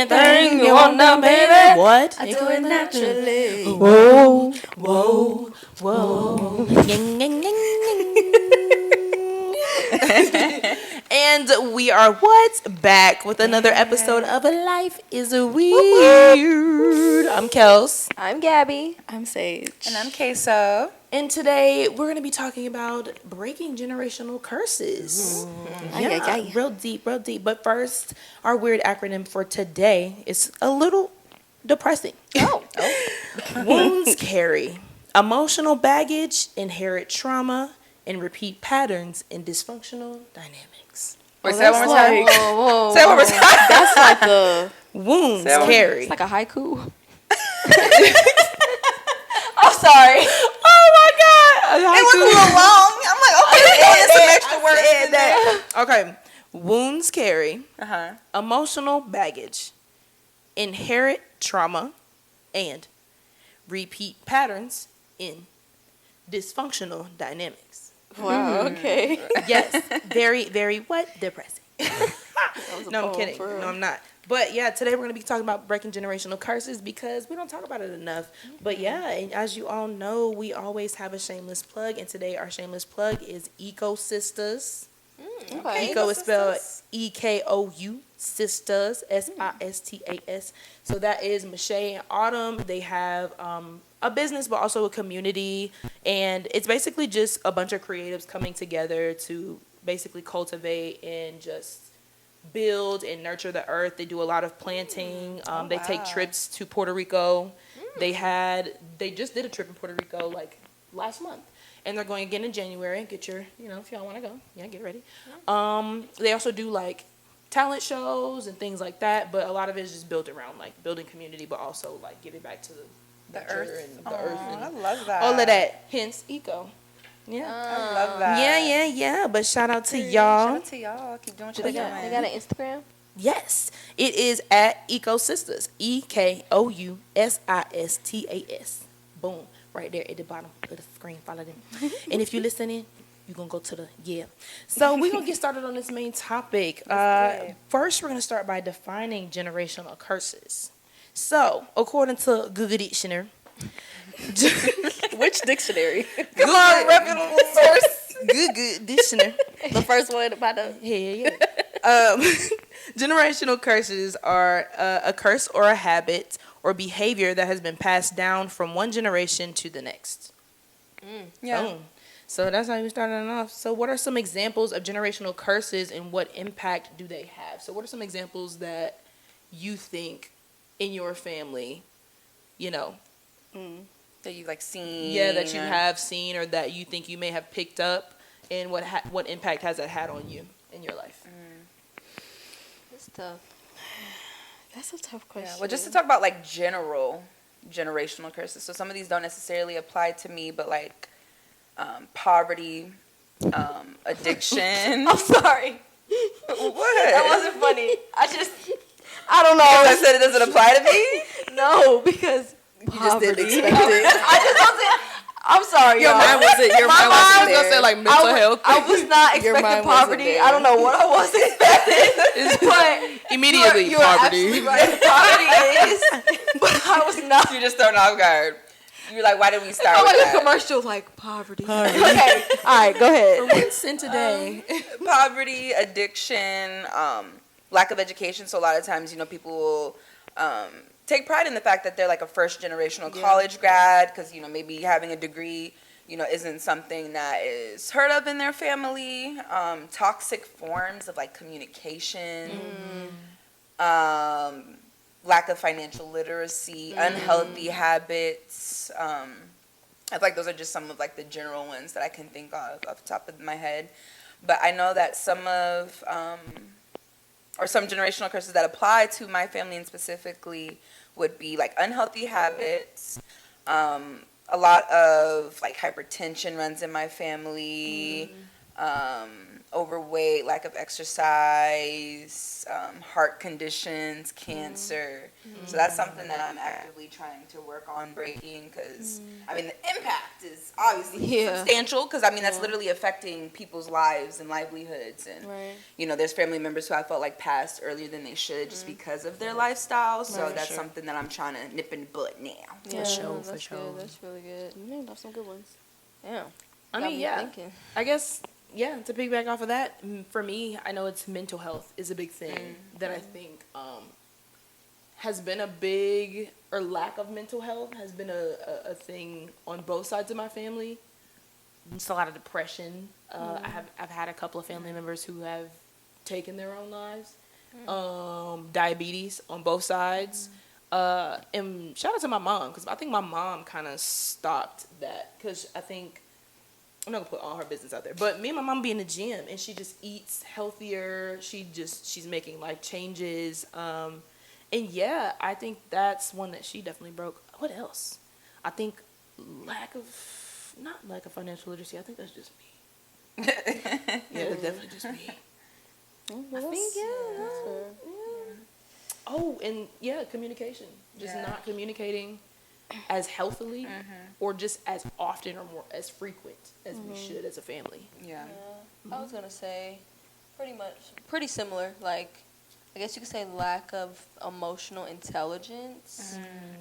anything you want now, baby. What? I do it naturally. Whoa, whoa, whoa. And we are back with another episode of Life is Weird. I'm Kels. I'm Gabby. I'm Sage. And I'm Queso. And today we're going to be talking about breaking generational curses. Yeah, real deep. But first, our weird acronym for today is a little depressing. Wounds carry emotional baggage, inherit trauma, and repeat patterns in dysfunctional dynamics. Wait, say that one more time. Whoa. Say that one more time. That's like a Wounds carry. it's like a haiku. I'm sorry. Oh my God! It was a little long. I'm like, okay, some extra words. Okay. Wounds carry Uh-huh. emotional baggage, inherit trauma, and repeat patterns in dysfunctional dynamics. Wow. Okay. Yes, very, very depressing. No, I'm kidding. No, I'm not. But yeah, today we're going to be talking about breaking generational curses because we don't talk about it enough. But yeah, and as you all know, we always have a shameless plug, and today our shameless plug is EKOU Sisters. Okay. EKOU is spelled EKOU Sisters, SISTAS. So that is Michelle and Autumn. They have a business, but also a community, and it's basically just a bunch of creatives coming together to basically cultivate and just build and nurture the earth. They do a lot of planting. They take trips to Puerto Rico. They just did a trip in Puerto Rico like last month, and they're going again in January. Get your, if y'all want to go, get ready. They also do like talent shows and things like that, but a lot of it is just built around like building community, but also like giving back to the earth and the earth and I love that. all of that. Hence EKOU. Yeah. I love that. Yeah. But shout out to y'all. Shout out to y'all. Keep doing what you're They doing. got an Instagram? Yes, it is at EKOU Sisters. EKOUSISTAS. Boom, right there at the bottom of the screen. Follow them. And if you're listening, you're gonna go to the So we're gonna get started on this main topic. First, we're gonna start by defining generational curses. So, according to Google Dictionary. Which dictionary? Come on, reputable source. Google Dictionary. The first one about the... Yeah. Generational curses are a curse or a habit or behavior that has been passed down from one generation to the next. Yeah. So that's how we started off. So what are some examples of generational curses and what impact do they have? So what are some examples that you think in your family, That you've like seen. Yeah, that you have seen or that you think you may have picked up, and what impact has that had on you in your life? That's tough. That's a tough question. Yeah. Well, just to talk about like general generational curses. So some of these don't necessarily apply to me, but like poverty, addiction. I'm sorry. What? That wasn't funny. I don't know. I said it doesn't apply to me? No, because You just didn't expect it. I'm sorry, Your y'all. mind wasn't. Your mind I was wasn't gonna say there. like mental health. I was not Your mind expecting wasn't poverty. there. I don't know what I was expecting. But Immediately you're poverty. absolutely right. Poverty is. But I was not. You're just thrown off guard. You're like, why did we start I'm with like that? a commercial, like poverty. Okay, all right, go ahead. What's in today? Poverty, addiction, lack of education. So a lot of times, people will take pride in the fact that they're like a first generational college grad because, maybe having a degree, isn't something that is heard of in their family. Toxic forms of like communication, lack of financial literacy, unhealthy habits. I feel like those are just some of like the general ones that I can think of off the top of my head. But I know that some generational curses that apply to my family and specifically would be like unhealthy habits. A lot of like hypertension runs in my family. overweight, lack of exercise, heart conditions, cancer. So that's something that I'm actively trying to work on breaking, because I mean the impact is obviously substantial, because I mean that's literally affecting people's lives and livelihoods, and you know, there's family members who I felt like passed earlier than they should just because of their lifestyle. So that's something that I'm trying to nip in the bud now. Yeah, For sure. Good. That's really good. You named off some good ones. Yeah. I mean, Thinking. I guess, to piggyback off of that, for me, I know it's mental health is a big thing that I think has been a big, or lack of mental health has been a thing on both sides of my family. It's a lot of depression. I've had a couple of family members who have taken their own lives. Diabetes on both sides. And shout out to my mom, because I think my mom kind of stopped that, because I think, I'm not gonna put all her business out there, but me and my mom be in the gym and she just eats healthier. She's making life changes. And yeah, I think that's one that she definitely broke. What else? I think not lack of financial literacy. I think that's just me. Yeah, that's definitely just me. I think, Oh, and communication. Just not communicating as healthily or just as often or more as frequent as we should as a family. Yeah. I was gonna say pretty similar. Like, I guess you could say lack of emotional intelligence.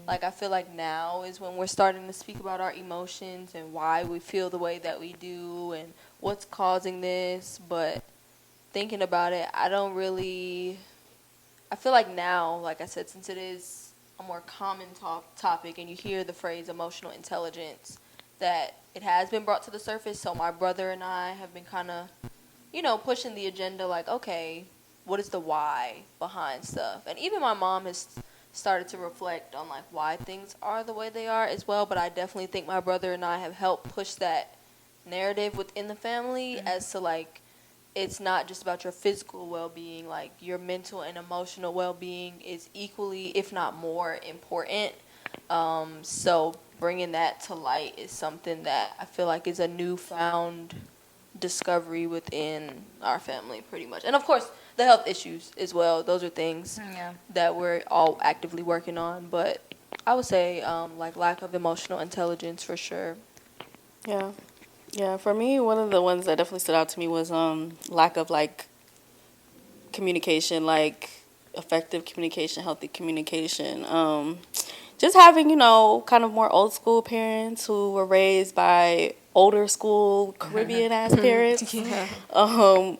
Like, I feel like now is when we're starting to speak about our emotions and why we feel the way that we do and what's causing this. But thinking about it, I feel like now, like I said, since it is a more common topic and you hear the phrase emotional intelligence, that it has been brought to the surface. So my brother and I have been kind of, pushing the agenda, like, okay, what is the why behind stuff? And even my mom has started to reflect on, like, why things are the way they are as well. But I definitely think my brother and I have helped push that narrative within the family as to, like, it's not just about your physical well-being. Like, your mental and emotional well-being is equally, if not more, important. So bringing that to light is something that I feel like is a newfound discovery within our family, pretty much. And of course, the health issues as well. Those are things that we're all actively working on. But I would say, like, lack of emotional intelligence for sure. Yeah. Yeah, for me, one of the ones that definitely stood out to me was lack of, like, communication, like effective communication, healthy communication. Just having, kind of more old school parents who were raised by older school Caribbean-ass parents. I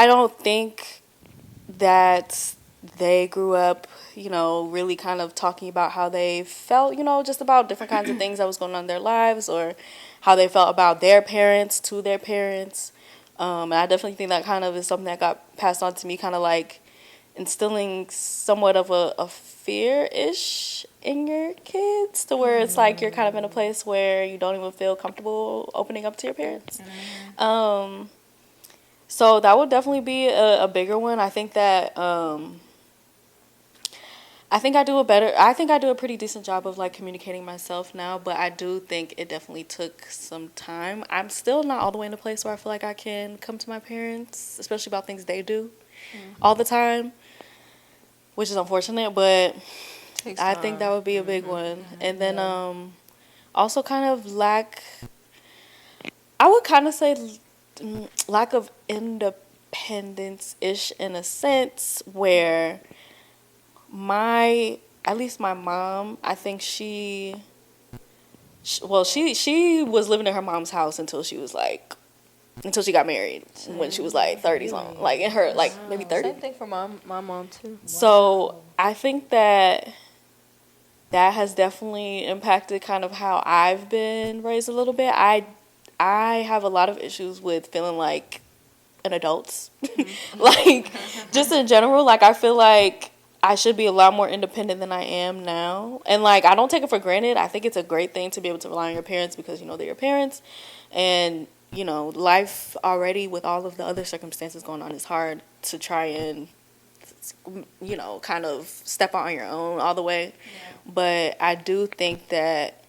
don't think that they grew up, really kind of talking about how they felt, just about different kinds of things that was going on in their lives, or how they felt about their parents to their parents. And I definitely think that kind of is something that got passed on to me, kind of like instilling somewhat of a fear-ish in your kids, to where it's like you're kind of in a place where you don't even feel comfortable opening up to your parents. So that would definitely be a bigger one. I think that I think I do a pretty decent job of, like, communicating myself now, but I do think it definitely took some time. I'm still not all the way in a place where I feel like I can come to my parents, especially about things they do all the time, which is unfortunate, but I think that would be a big one. And then also kind of I would kind of say lack of independence-ish, in a sense, where at least my mom, I think she was living in her mom's house until she got married, when she was like 30 something, like in her, like, maybe 30. Same thing for my mom too. So I think that has definitely impacted kind of how I've been raised a little bit. I have a lot of issues with feeling like an adult. Like, just in general, like, I feel like I should be a lot more independent than I am now. And, like, I don't take it for granted. I think it's a great thing to be able to rely on your parents, because, they're your parents. And, life already, with all of the other circumstances going on, is hard to try and, kind of step out on your own all the way. Yeah. But I do think that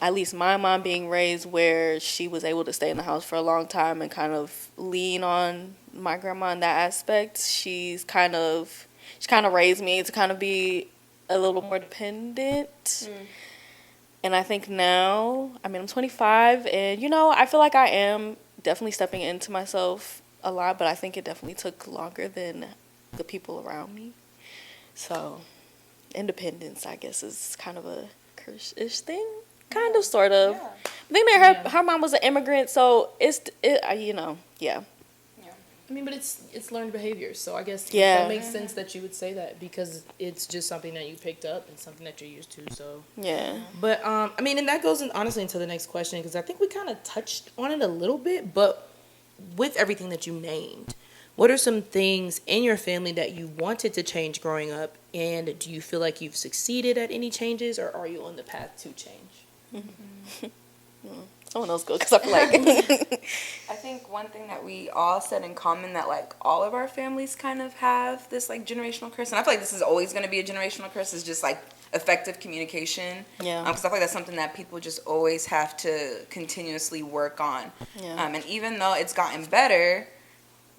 at least my mom being raised where she was able to stay in the house for a long time and kind of lean on my grandma in that aspect. She kind of raised me to kind of be a little more dependent. And I think now, I mean, I'm 25, and, you know, I feel like I am definitely stepping into myself a lot, but I think it definitely took longer than the people around me. So, independence, I guess, is kind of a curse-ish thing. Kind of, sort of. Yeah. But then her mom was an immigrant, so you know, yeah. I mean, but it's learned behavior, so I guess Yeah. that makes sense that you would say that because it's just something that you picked up and something that you're used to. So Yeah. but I mean, and that goes honestly into the next question because I think we kind of touched on it a little bit, but with everything that you named, what are some things in your family that you wanted to change growing up, and do you feel like you've succeeded at any changes, or are you on the path to change? Someone else go, because I feel like... I think one thing that we all said in common that, like, all of our families kind of have this, like, generational curse, and I feel like this is always going to be a generational curse, is just, like, effective communication. Yeah. Because I feel like that's something that people just always have to continuously work on. Yeah. And even though it's gotten better,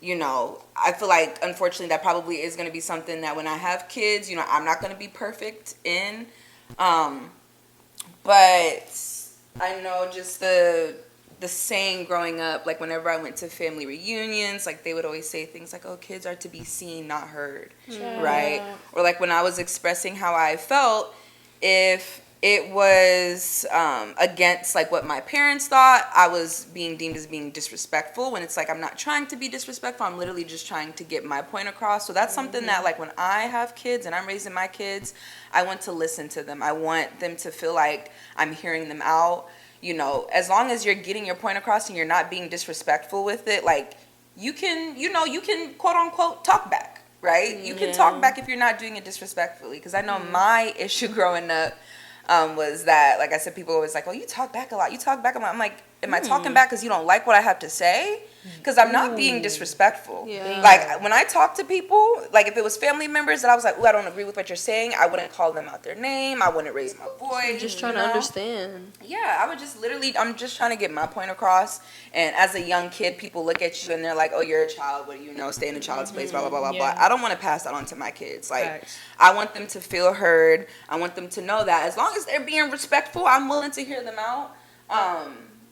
you know, I feel like, unfortunately, that probably is going to be something that when I have kids, you know, I'm not going to be perfect in. But I know just the saying growing up, like whenever I went to family reunions, like they would always say things like, oh, kids are to be seen, not heard, right? Or like when I was expressing how I felt, if it was against like what my parents thought, I was being deemed as being disrespectful, when it's like I'm not trying to be disrespectful, I'm literally just trying to get my point across. So that's something that like when I have kids and I'm raising my kids, I want to listen to them. I want them to feel like I'm hearing them out. You know, as long as you're getting your point across and you're not being disrespectful with it, like you can quote unquote talk back, right? You can talk back if you're not doing it disrespectfully. Because I know my issue growing up was that, like I said, people always like, oh, you talk back a lot. You talk back a lot. I'm like, am I talking back because you don't like what I have to say? Because I'm not being disrespectful. Yeah. Like, when I talk to people, like, if it was family members that I was like, oh, I don't agree with what you're saying, I wouldn't call them out their name. I wouldn't raise my voice. I'm just trying to understand. Yeah, I would just literally, I'm just trying to get my point across. And as a young kid, people look at you and they're like, oh, you're a child. What do you know? Stay in a child's place, blah, blah, blah, blah, blah. I don't want to pass that on to my kids. Like, I want them to feel heard. I want them to know that as long as they're being respectful, I'm willing to hear them out.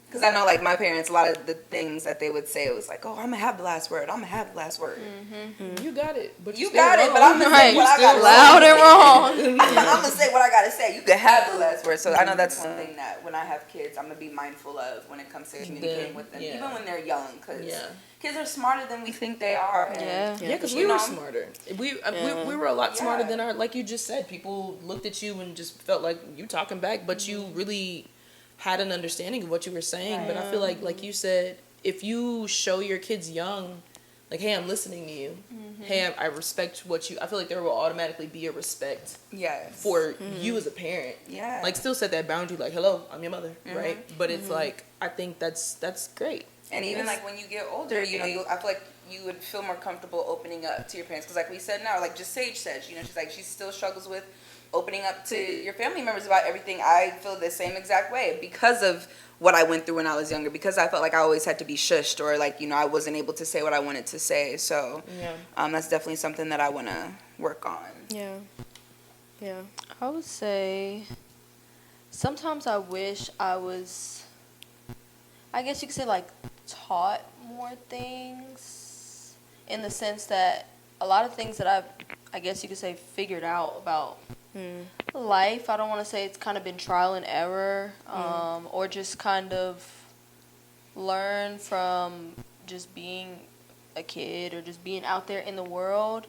Because I know, like, my parents, a lot of the things that they would say, it was like, oh, I'm going to have the last word. I'm going to have the last word. You got it. But you got it, but I'm going to say what I got to say. Loud and wrong. I'm going to say what I got to say. You can have the last word. So I know that's something that when I have kids, I'm going to be mindful of when it comes to communicating with them, even when they're young. Because kids are smarter than we think they are. Yeah, because we were smarter. We were a lot smarter than our, like you just said. People looked at you and just felt like you talking back, but you really had an understanding of what you were saying. But I feel like you said, if you show your kids young, like, hey, I'm listening to you. Hey, I respect what you. I feel like there will automatically be a respect. For you as a parent. Like, still set that boundary. Like, hello, I'm your mother, right? But it's like, I think that's great. And even like when you get older, you know, I feel like you would feel more comfortable opening up to your parents. Because like we said now, like just Sage said, you know, she's like, she still struggles with opening up to your family members about everything. I feel the same exact way because of what I went through when I was younger, because I felt like I always had to be shushed, or like, you know, I wasn't able to say what I wanted to say. So that's definitely something that I want to work on. Yeah. I would say sometimes I wish I was, I guess you could say, like, taught more things, in the sense that a lot of things that I guess you could say, figured out about life. I don't want to say it's kind of been trial and error, or just kind of learn from just being a kid or just being out there in the world.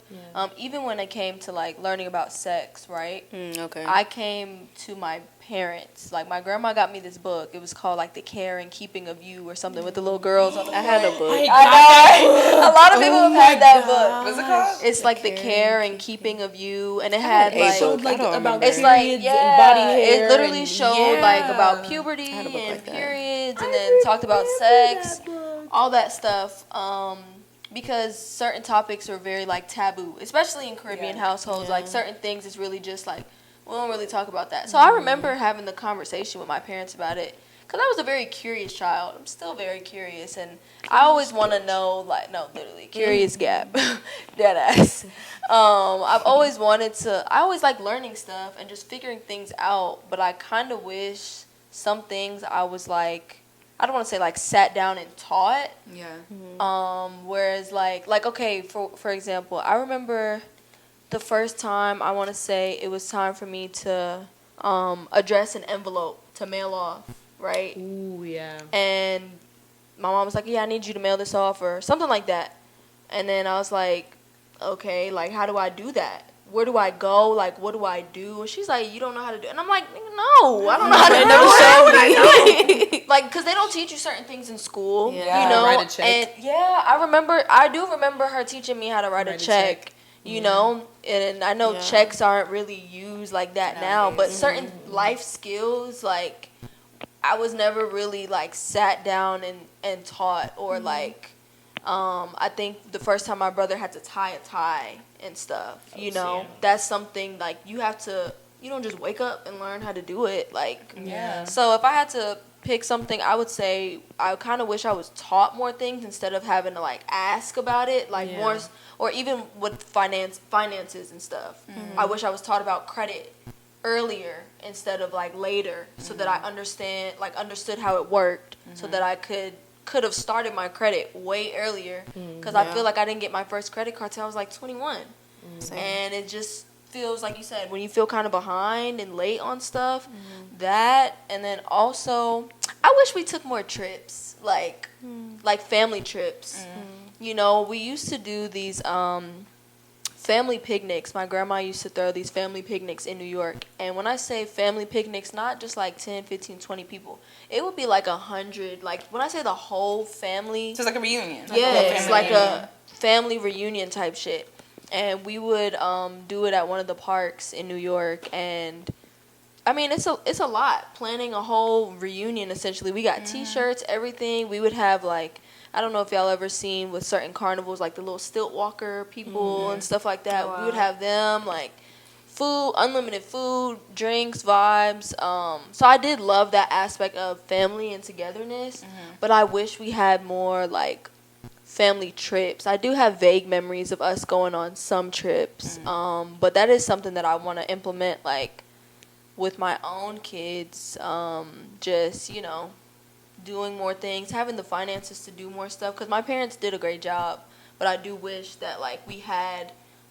Even when it came to like learning about sex, right? I came to my parents, like my grandma got me this book. It was called like The Care and Keeping of You or something, with the little girls on the front. I had a book. I know. A lot of people have had that book. What's it called? It's like The Care and Keeping of You, and it had like about it's like and body hair. It literally showed like about puberty and like periods, and then talked about sex, all that stuff. Because certain topics are very like taboo, especially in Caribbean households. Like certain things is really just like We don't really talk about that. So I remember having the conversation with my parents about it. Because I was a very curious child. I'm still very curious. And I always want to know, like, no, literally, curious gap. Dead ass. I've always wanted to, I always like learning stuff and just figuring things out. But I kind of wish some things I was like, I don't want to say like sat down and taught. Yeah. Whereas like okay, for example, I remember the first time, I want to say it was time for me to address an envelope to mail off, right? Ooh, yeah. And my mom was like, yeah, I need you to mail this off or something like that. And then I was like, okay, like, how do I do that? Where do I go? Like, what do I do? And she's like, you don't know how to do it. And I'm like, no, I don't know how to do it. Like, because they don't teach you certain things in school, you know? Write a check. And I do remember her teaching me how to write a check. You know, and I know checks aren't really used like that now, but certain life skills, like, I was never really, like, sat down and taught or, like, I think the first time my brother had to tie a tie and stuff, you know, that's something, like, you don't just wake up and learn how to do it, like, so if I had to pick something, I would say I kind of wish I was taught more things instead of having to, like, ask about it, like, more, or even with finances and stuff. I wish I was taught about credit earlier instead of, like, later, so that I understood how it worked, so that I could have started my credit way earlier, because I feel like I didn't get my first credit card till I was like 21. And it just feels like you said, when you feel kind of behind and late on stuff, that, and then also I wish we took more trips, like family trips. You know, we used to do these family picnics. My grandma used to throw these family picnics in New York. And when I say family picnics, not just like 10, 15, 20 people. It would be like 100. Like, when I say the whole family. So it's like a reunion. It's like a family reunion type shit. And we would do it at one of the parks in New York. And, I mean, it's a lot. Planning a whole reunion, essentially. We got T-shirts, everything. We would have, like, I don't know if y'all ever seen with certain carnivals, like the little stilt walker people and stuff like that. Wow. We would have them, like, food, unlimited food, drinks, vibes. So I did love that aspect of family and togetherness. But I wish we had more, like, family trips. I do have vague memories of us going on some trips. But that is something that I want to implement, like, with my own kids. Just, you know, doing more things, having the finances to do more stuff, because my parents did a great job, but I do wish that, like, we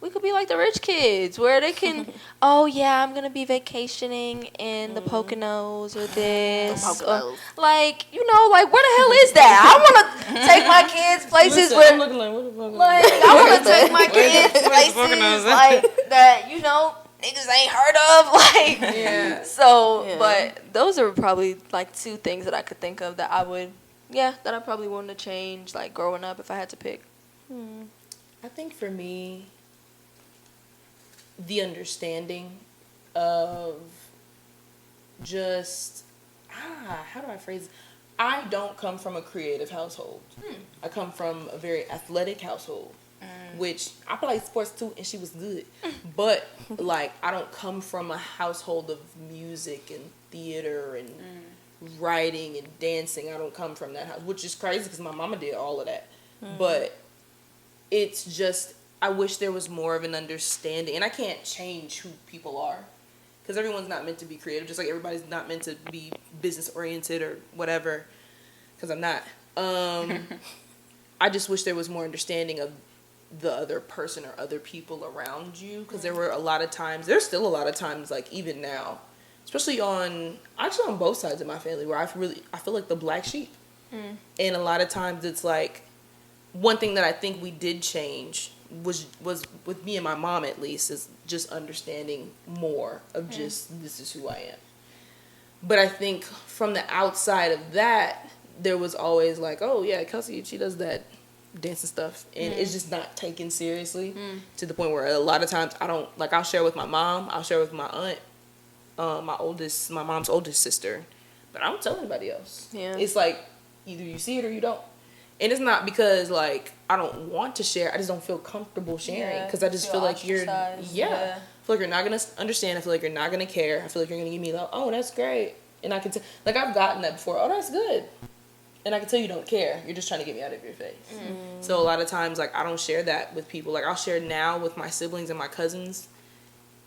could be like the rich kids, where they can, oh yeah, I'm gonna be vacationing in the Poconos or this, or, like, you know, like, where the hell is that? I want to take my kids places where, I'm looking like I want to take my kids places like that, you know, niggas ain't heard of, like, so, but those are probably, like, two things that I could think of that that I probably wanted to change, like, growing up, if I had to pick. I think for me, the understanding of just, how do I phrase it? I don't come from a creative household. I come from a very athletic household. Which I played sports too, and she was good. But, like, I don't come from a household of music and theater and writing and dancing. I don't come from that house, which is crazy because my mama did all of that. But it's just, I wish there was more of an understanding. And I can't change who people are, because everyone's not meant to be creative, just like everybody's not meant to be business-oriented or whatever, because I'm not. I just wish there was more understanding of the other person or other people around you, because there's still a lot of times, like, even now, especially on both sides of my family, where I feel like the black sheep. And a lot of times it's like, one thing that I think we did change was with me and my mom, at least, is just understanding more of just, this is who I am. But I think from the outside of that, there was always like, oh yeah, Kelsey, she does that dancing stuff, and it's just not taken seriously, to the point where a lot of times I don't, like, I'll share with my mom, I'll share with my aunt, my mom's oldest sister, but I don't tell anybody else. It's like, either you see it or you don't. And it's not because, like, I don't want to share, I just don't feel comfortable sharing, because I just feel like feel like you're not gonna understand. I feel like you're not gonna care. I feel like you're gonna give me like, oh, that's great, and I can tell. Like I've gotten that before. Oh, that's good, and I can tell you don't care. You're just trying to get me out of your face. So a lot of times, like I don't share that with people. Like I'll share now with my siblings and my cousins,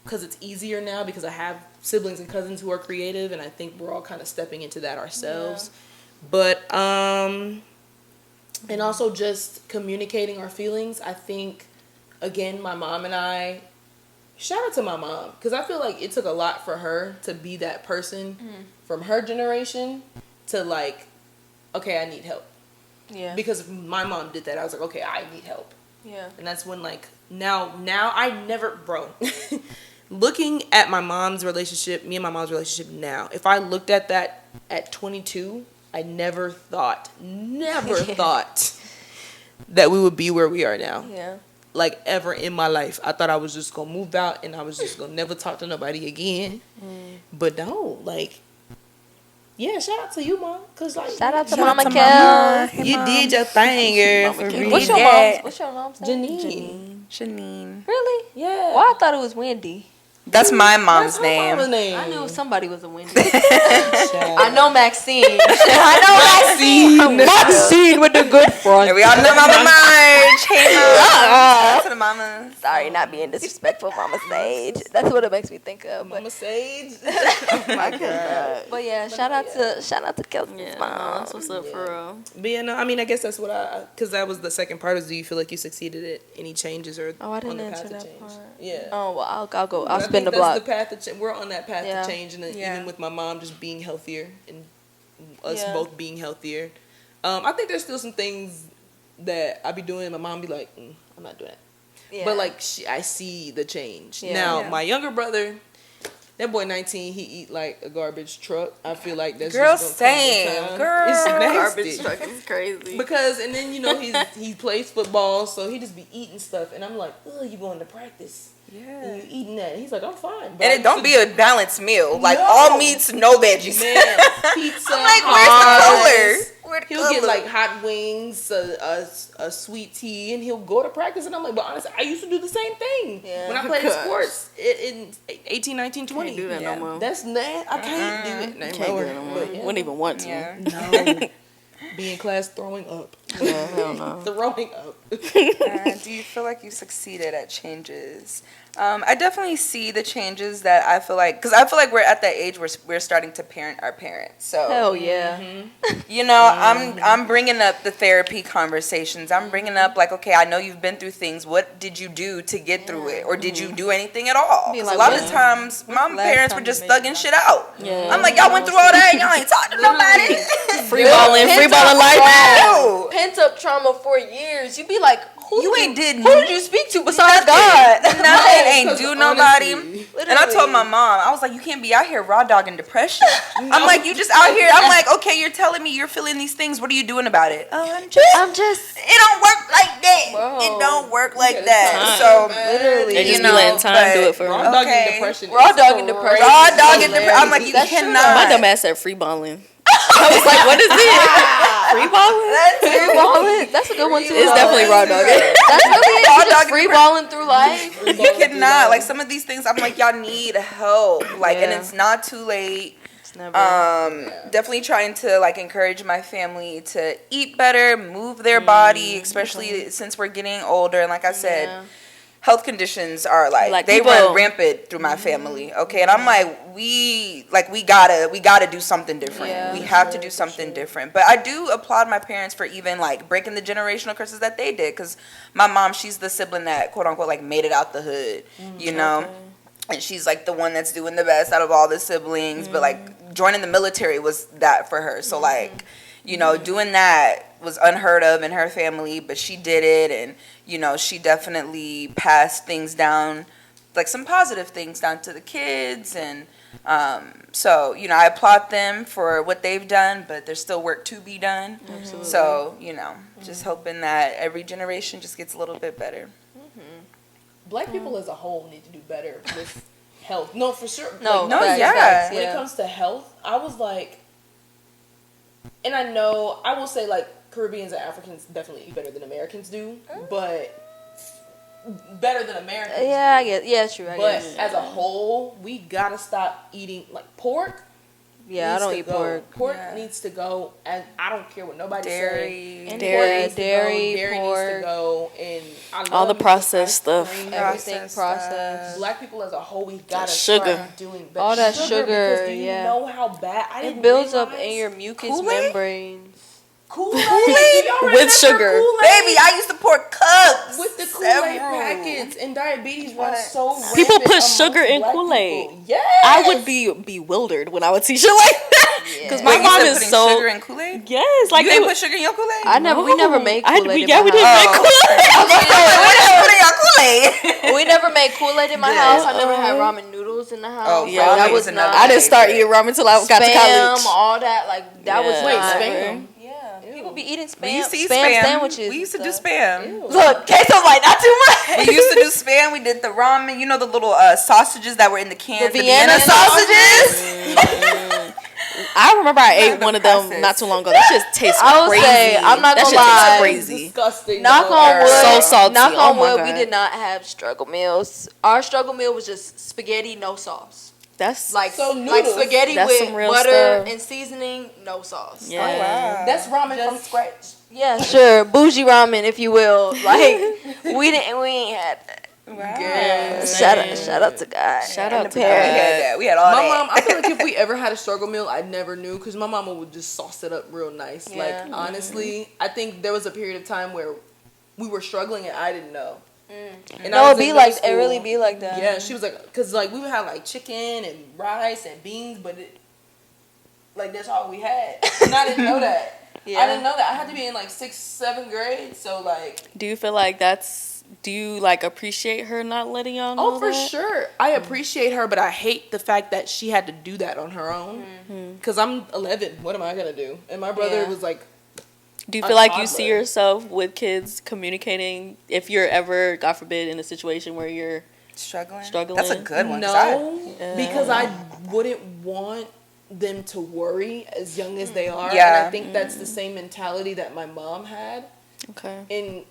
because it's easier now because I have siblings and cousins who are creative, and I think we're all kind of stepping into that ourselves. But and also just communicating our feelings. I think again, my mom and I. Shout out to my mom, because I feel like it took a lot for her to be that person from her generation to like, okay, I need help. Yeah. Because my mom did that. I was like, okay, I need help. Yeah. And that's when like, now I never, bro, looking at my mom's relationship, me and my mom's relationship now, if I looked at that at 22, I never thought that we would be where we are now. Yeah. Like ever in my life. I thought I was just gonna move out and I was just gonna never talk to nobody again. But no, like, yeah, shout out to you, Mom. Cause like, Shout out to Shout out Mama to Kel. Mama. you did your thing, girl. For real. What's your mom's name? Janine. Really? Yeah. Well, I thought it was Wendy. That's my mom's That's her mama's name. I knew somebody was a Wendy. Child. I know Maxine. I know Maxine. Maxine with the good front. And we all know Mama Marge. Hey, Mom. Shout out to the mama. Sorry, not being disrespectful, Mama Sage. That's what it makes me think of. But, Mama Sage. Oh my God. but yeah, shout out to Kelsey's Yeah, mom. that's what's up for real. But yeah, no, I mean, I guess that's what because that was the second part. Is do you feel like you succeeded at any changes or Oh, I didn't on the answer path that to change? part. Yeah. Oh well, I'll go. But I'll I spin think the that's block. the path to we're on that path Yeah. to change, and Yeah. even with my mom just being healthier and us Yeah. both being healthier. I think there's still some things that I be doing. And my mom be like, "I'm not doing that," Yeah. but like I see the change Yeah. now. Yeah. My younger brother, that boy 19, he eat like a garbage truck. I feel like that's Girl, just gonna come with same. time. Girl. It's nasty. Garbage truck is crazy. Because and then he plays football, so he just be eating stuff, and I'm like, oh, you going to practice? Yeah. And you eating that? And he's like, I'm fine. But And it don't be a balanced meal. Like No. all meats, no veggies. man pizza. I'm like, where's the fries. color? Where the He'll color? get like hot wings, a sweet tea, and he'll go to practice. And I'm like, but honestly, I used to do the same thing Yeah. when I played Gosh. sports in 18, 19, 20. Can't do that Yeah. no more. That's I can't do it. Can't do it no more. But, yeah. Wouldn't even want to. Yeah. No. Be in class throwing up. Yeah, hell no. Throwing up. Do you feel like you succeeded at changes? I definitely see the changes that I feel like, because I feel like we're at that age where we're starting to parent our parents. So Hell yeah. you know, I'm bringing up the therapy conversations. I'm bringing up like, okay, I know you've been through things. What did you do to get through it, or did you do anything at all? Be 'Cause like, a lot when- of times, my the last parents were time just you made thugging shit out. Yeah. I'm like, y'all went through all that, and y'all ain't talking to nobody. Free balling life. No. Pent up trauma for years. You be like, who You did ain't did who did you speak to besides Nothing. God? Nothing. Ain't 'Cause do nobody. honestly, And I told my mom, I was like, you can't be out here raw dogging depression. I'm like, you just out here. I'm like, okay, you're telling me you're feeling these things. What are you doing about it? Oh, I'm just it don't work like that. Whoa. It don't work like gotta that. time, So man. literally. They just you be know, letting time do it for raw them. dogging Okay. depression. raw is dogging depression. raw is dogging depression. I'm like, you That's true, cannot. My dumb ass said free balling. I was like, what is it? Free balling? Free balling. That's a good one too. It's though. definitely raw dogging. That's really Raw it. You just dogging free depression. balling through life. You cannot. Like some of these things, I'm like, y'all need help. Like, and Yeah. it's not too late. It's never. Definitely trying to like encourage my family to eat better, move their body, especially since we're getting older. And like I said, Yeah. health conditions are like Like, they people- run rampant through my family. Okay, and I'm like, we gotta do something different. Yeah, we have to do something different. But I do applaud my parents for even like breaking the generational curses that they did. Because my mom, she's the sibling that quote unquote like made it out the hood. You know. Okay. And she's like the one that's doing the best out of all the siblings. But like joining the military was that for her. So like, you know, doing that was unheard of in her family, but she did it. And, you know, she definitely passed things down, like some positive things down to the kids. And so, you know, I applaud them for what they've done, but there's still work to be done. Absolutely. So, you know, just hoping that every generation just gets a little bit better. Black people as a whole need to do better with health. No, for sure. No, Like, no, facts, yeah. facts, when it comes to health, I was like, and I know, I will say like Caribbeans and Africans definitely eat better than Americans do, but better than Americans. Yeah, I guess. Yeah, true. I But guess. as a whole, we gotta stop eating like pork. Yeah, I don't eat pork. Pork needs to go, and I don't care what nobody Dairy. says. Dairy, Dairy pork. needs to go, and I love All the me some processed ice stuff. cream. Everything Processed processed. Black people as a whole, we gotta sugar. start doing better. All that sugar, because do you yeah. know how bad It builds up realize in your mucous Kool-Aid? membranes. Kool-Aid With sugar. Baby, I used to pour cups. with the Kool-Aid Several. packets, and diabetes runs What? so rampant People put amongst sugar in Black Kool-Aid. people. Yes, I would be bewildered when I would see shit like that. Because my Wait, you mom said is putting so. sugar in Kool-Aid? Yes, like You they didn't would. put sugar in your Kool-Aid? We never made Kool-Aid in yeah, my we didn't house. make Kool-Aid. We didn't put it in your Kool-Aid. We never made Kool-Aid in my house. I never had ramen noodles in the house. Oh, yeah, that ramen was is another not. I didn't start eating ramen until I got to college. Spam, all that, like that was Yeah. Wait, not. Spam? Yeah, people be eating spam. We used to eat spam sandwiches. We used to and do stuff. spam. Look, Queso's like not too much. We used to do spam. We did the ramen. You know the little sausages that were in the cans. The The Vienna Vienna sausages. I remember I ate the one of them process. not too long ago. That shit tastes I would crazy. say, I'm not that gonna shit tastes lie. crazy. Disgusting. Knock though. on wood. So salty. Knock Oh on my wood. We God. did not have struggle meals. Our struggle meal was just spaghetti, no sauce. That's Like So like noodles. spaghetti That's with some real butter stuff. and seasoning, no sauce. yeah. Oh, wow. That's ramen from scratch. Yeah, sure, bougie ramen, if you will. Like we ain't had that. Wow. Yeah. Shout out to God. Shout and out the to We parents. had that. We had all My that. mom, I feel like if we ever had a struggle meal, I never knew because my mama would just sauce it up real nice. Yeah. Like honestly, I think there was a period of time where we were struggling and I didn't know. And I No, was it be in like middle it really school. be like that. Yeah, she was like, cause like we would have like chicken and rice and beans, but like that's all we had. And I didn't know that. Yeah. I didn't know that. I had to be in like 6th, 7th grade, so like. Do you feel like do you like appreciate her not letting y'all know Oh, for that? sure. I appreciate her, but I hate the fact that she had to do that on her own. Because I'm 11. What am I going to do? And my brother Yeah. was like, Do you a feel like you see toddler. yourself with kids communicating if you're ever, God forbid, in a situation where you're Struggling. Struggling. That's a good one. 'cause no, because I wouldn't want them to worry as young as they are. Yeah. And I think that's the same mentality that my mom had. okay? And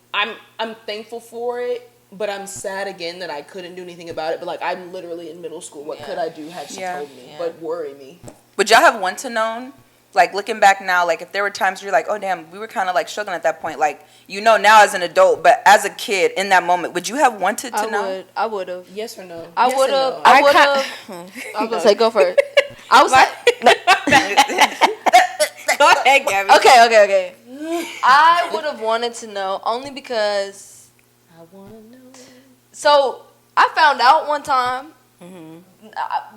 I'm thankful for it, but I'm sad again that I couldn't do anything about it. But like I'm literally in middle school. What could I do had she Yeah. told me? Yeah. But worry me. Would y'all have want to known? Like looking back now, like if there were times where you're like, oh damn, we were kind of like struggling at that point. Like now as an adult, but as a kid in that moment, would you have wanted to know? I would have. Yes or no? I Yes would and have. no. I would have. I was gonna say go for it. I was like, Go ahead, Gabby. okay. I would have wanted to know only because. I wanna know. So I found out one time,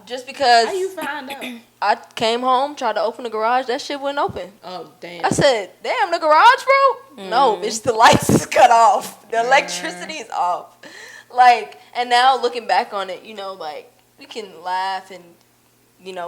just because How you find out? I came home, tried to open the garage, that shit wouldn't open. Oh damn. I said, "Damn, the garage broke." No, bitch, the lights is cut off. The electricity is off. Like, and now looking back on it, like we can laugh and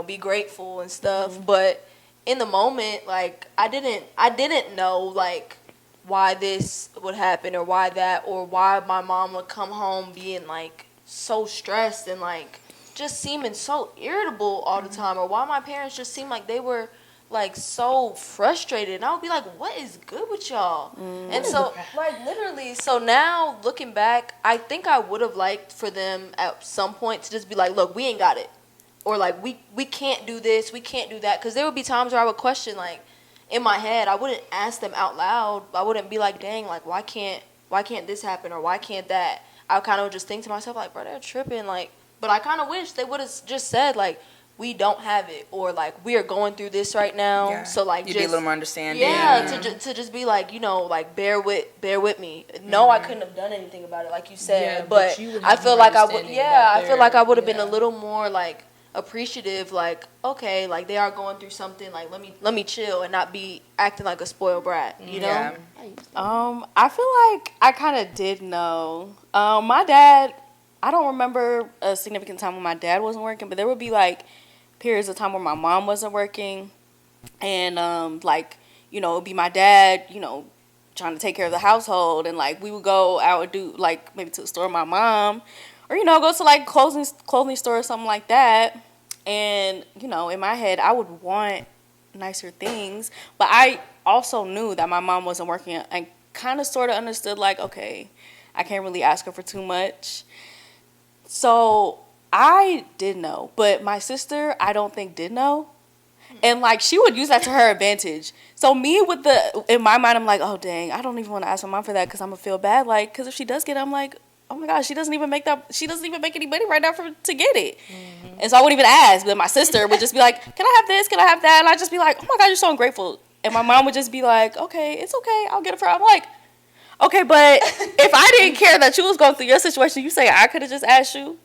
be grateful and stuff, but in the moment, like I didn't know like why this would happen or why that or why my mom would come home being like so stressed and like just seeming so irritable all the time, or why my parents just seemed like they were like so frustrated, and I would be like, what is good with y'all? And so like literally, so now looking back, I think I would have liked for them at some point to just be like, look, we ain't got it, or like we can't do this, we can't do that, because there would be times where I would question, like in my head, I wouldn't ask them out loud, I wouldn't be like, dang, like why can't this happen, or why can't that? I kind of would just think to myself like, bro, they're tripping, like. But I kind of wish they would have just said, like, we don't have it, or, like, we are going through this right now. Yeah. So, like, You'd just... be a little more understanding. Yeah, to just be like, like, bear with me. No, I couldn't have done anything about it, like you said. Yeah, but but you would I have feel more like I would... understanding Yeah, about I feel like I would have their- been a yeah. little more, like, appreciative, like, okay, like, they are going through something, like, let me chill and not be acting like a spoiled brat, you know? Yeah. I feel like I kind of did know. My dad, I don't remember a significant time when my dad wasn't working, but there would be like periods of time where my mom wasn't working, and like it would be my dad, trying to take care of the household, and like we would go out and do like maybe to the store with my mom, or go to like clothing store or something like that, and in my head I would want nicer things, but I also knew that my mom wasn't working and kind of sort of understood like, okay, I can't really ask her for too much. So I did know, but my sister, I don't think did know. And, like, she would use that to her advantage. So me in my mind, I'm like, oh, dang, I don't even want to ask my mom for that because I'm going to feel bad. Like, because if she does get it, I'm like, oh, my gosh, she doesn't even make any money right now to get it. Mm-hmm. And so I wouldn't even ask. But my sister would just be like, can I have this? Can I have that? And I'd just be like, oh, my God, you're so ungrateful. And my mom would just be like, okay, it's okay. I'll get it for her. I'm like, okay, but if I didn't care that you was going through your situation, you say I could have just asked you.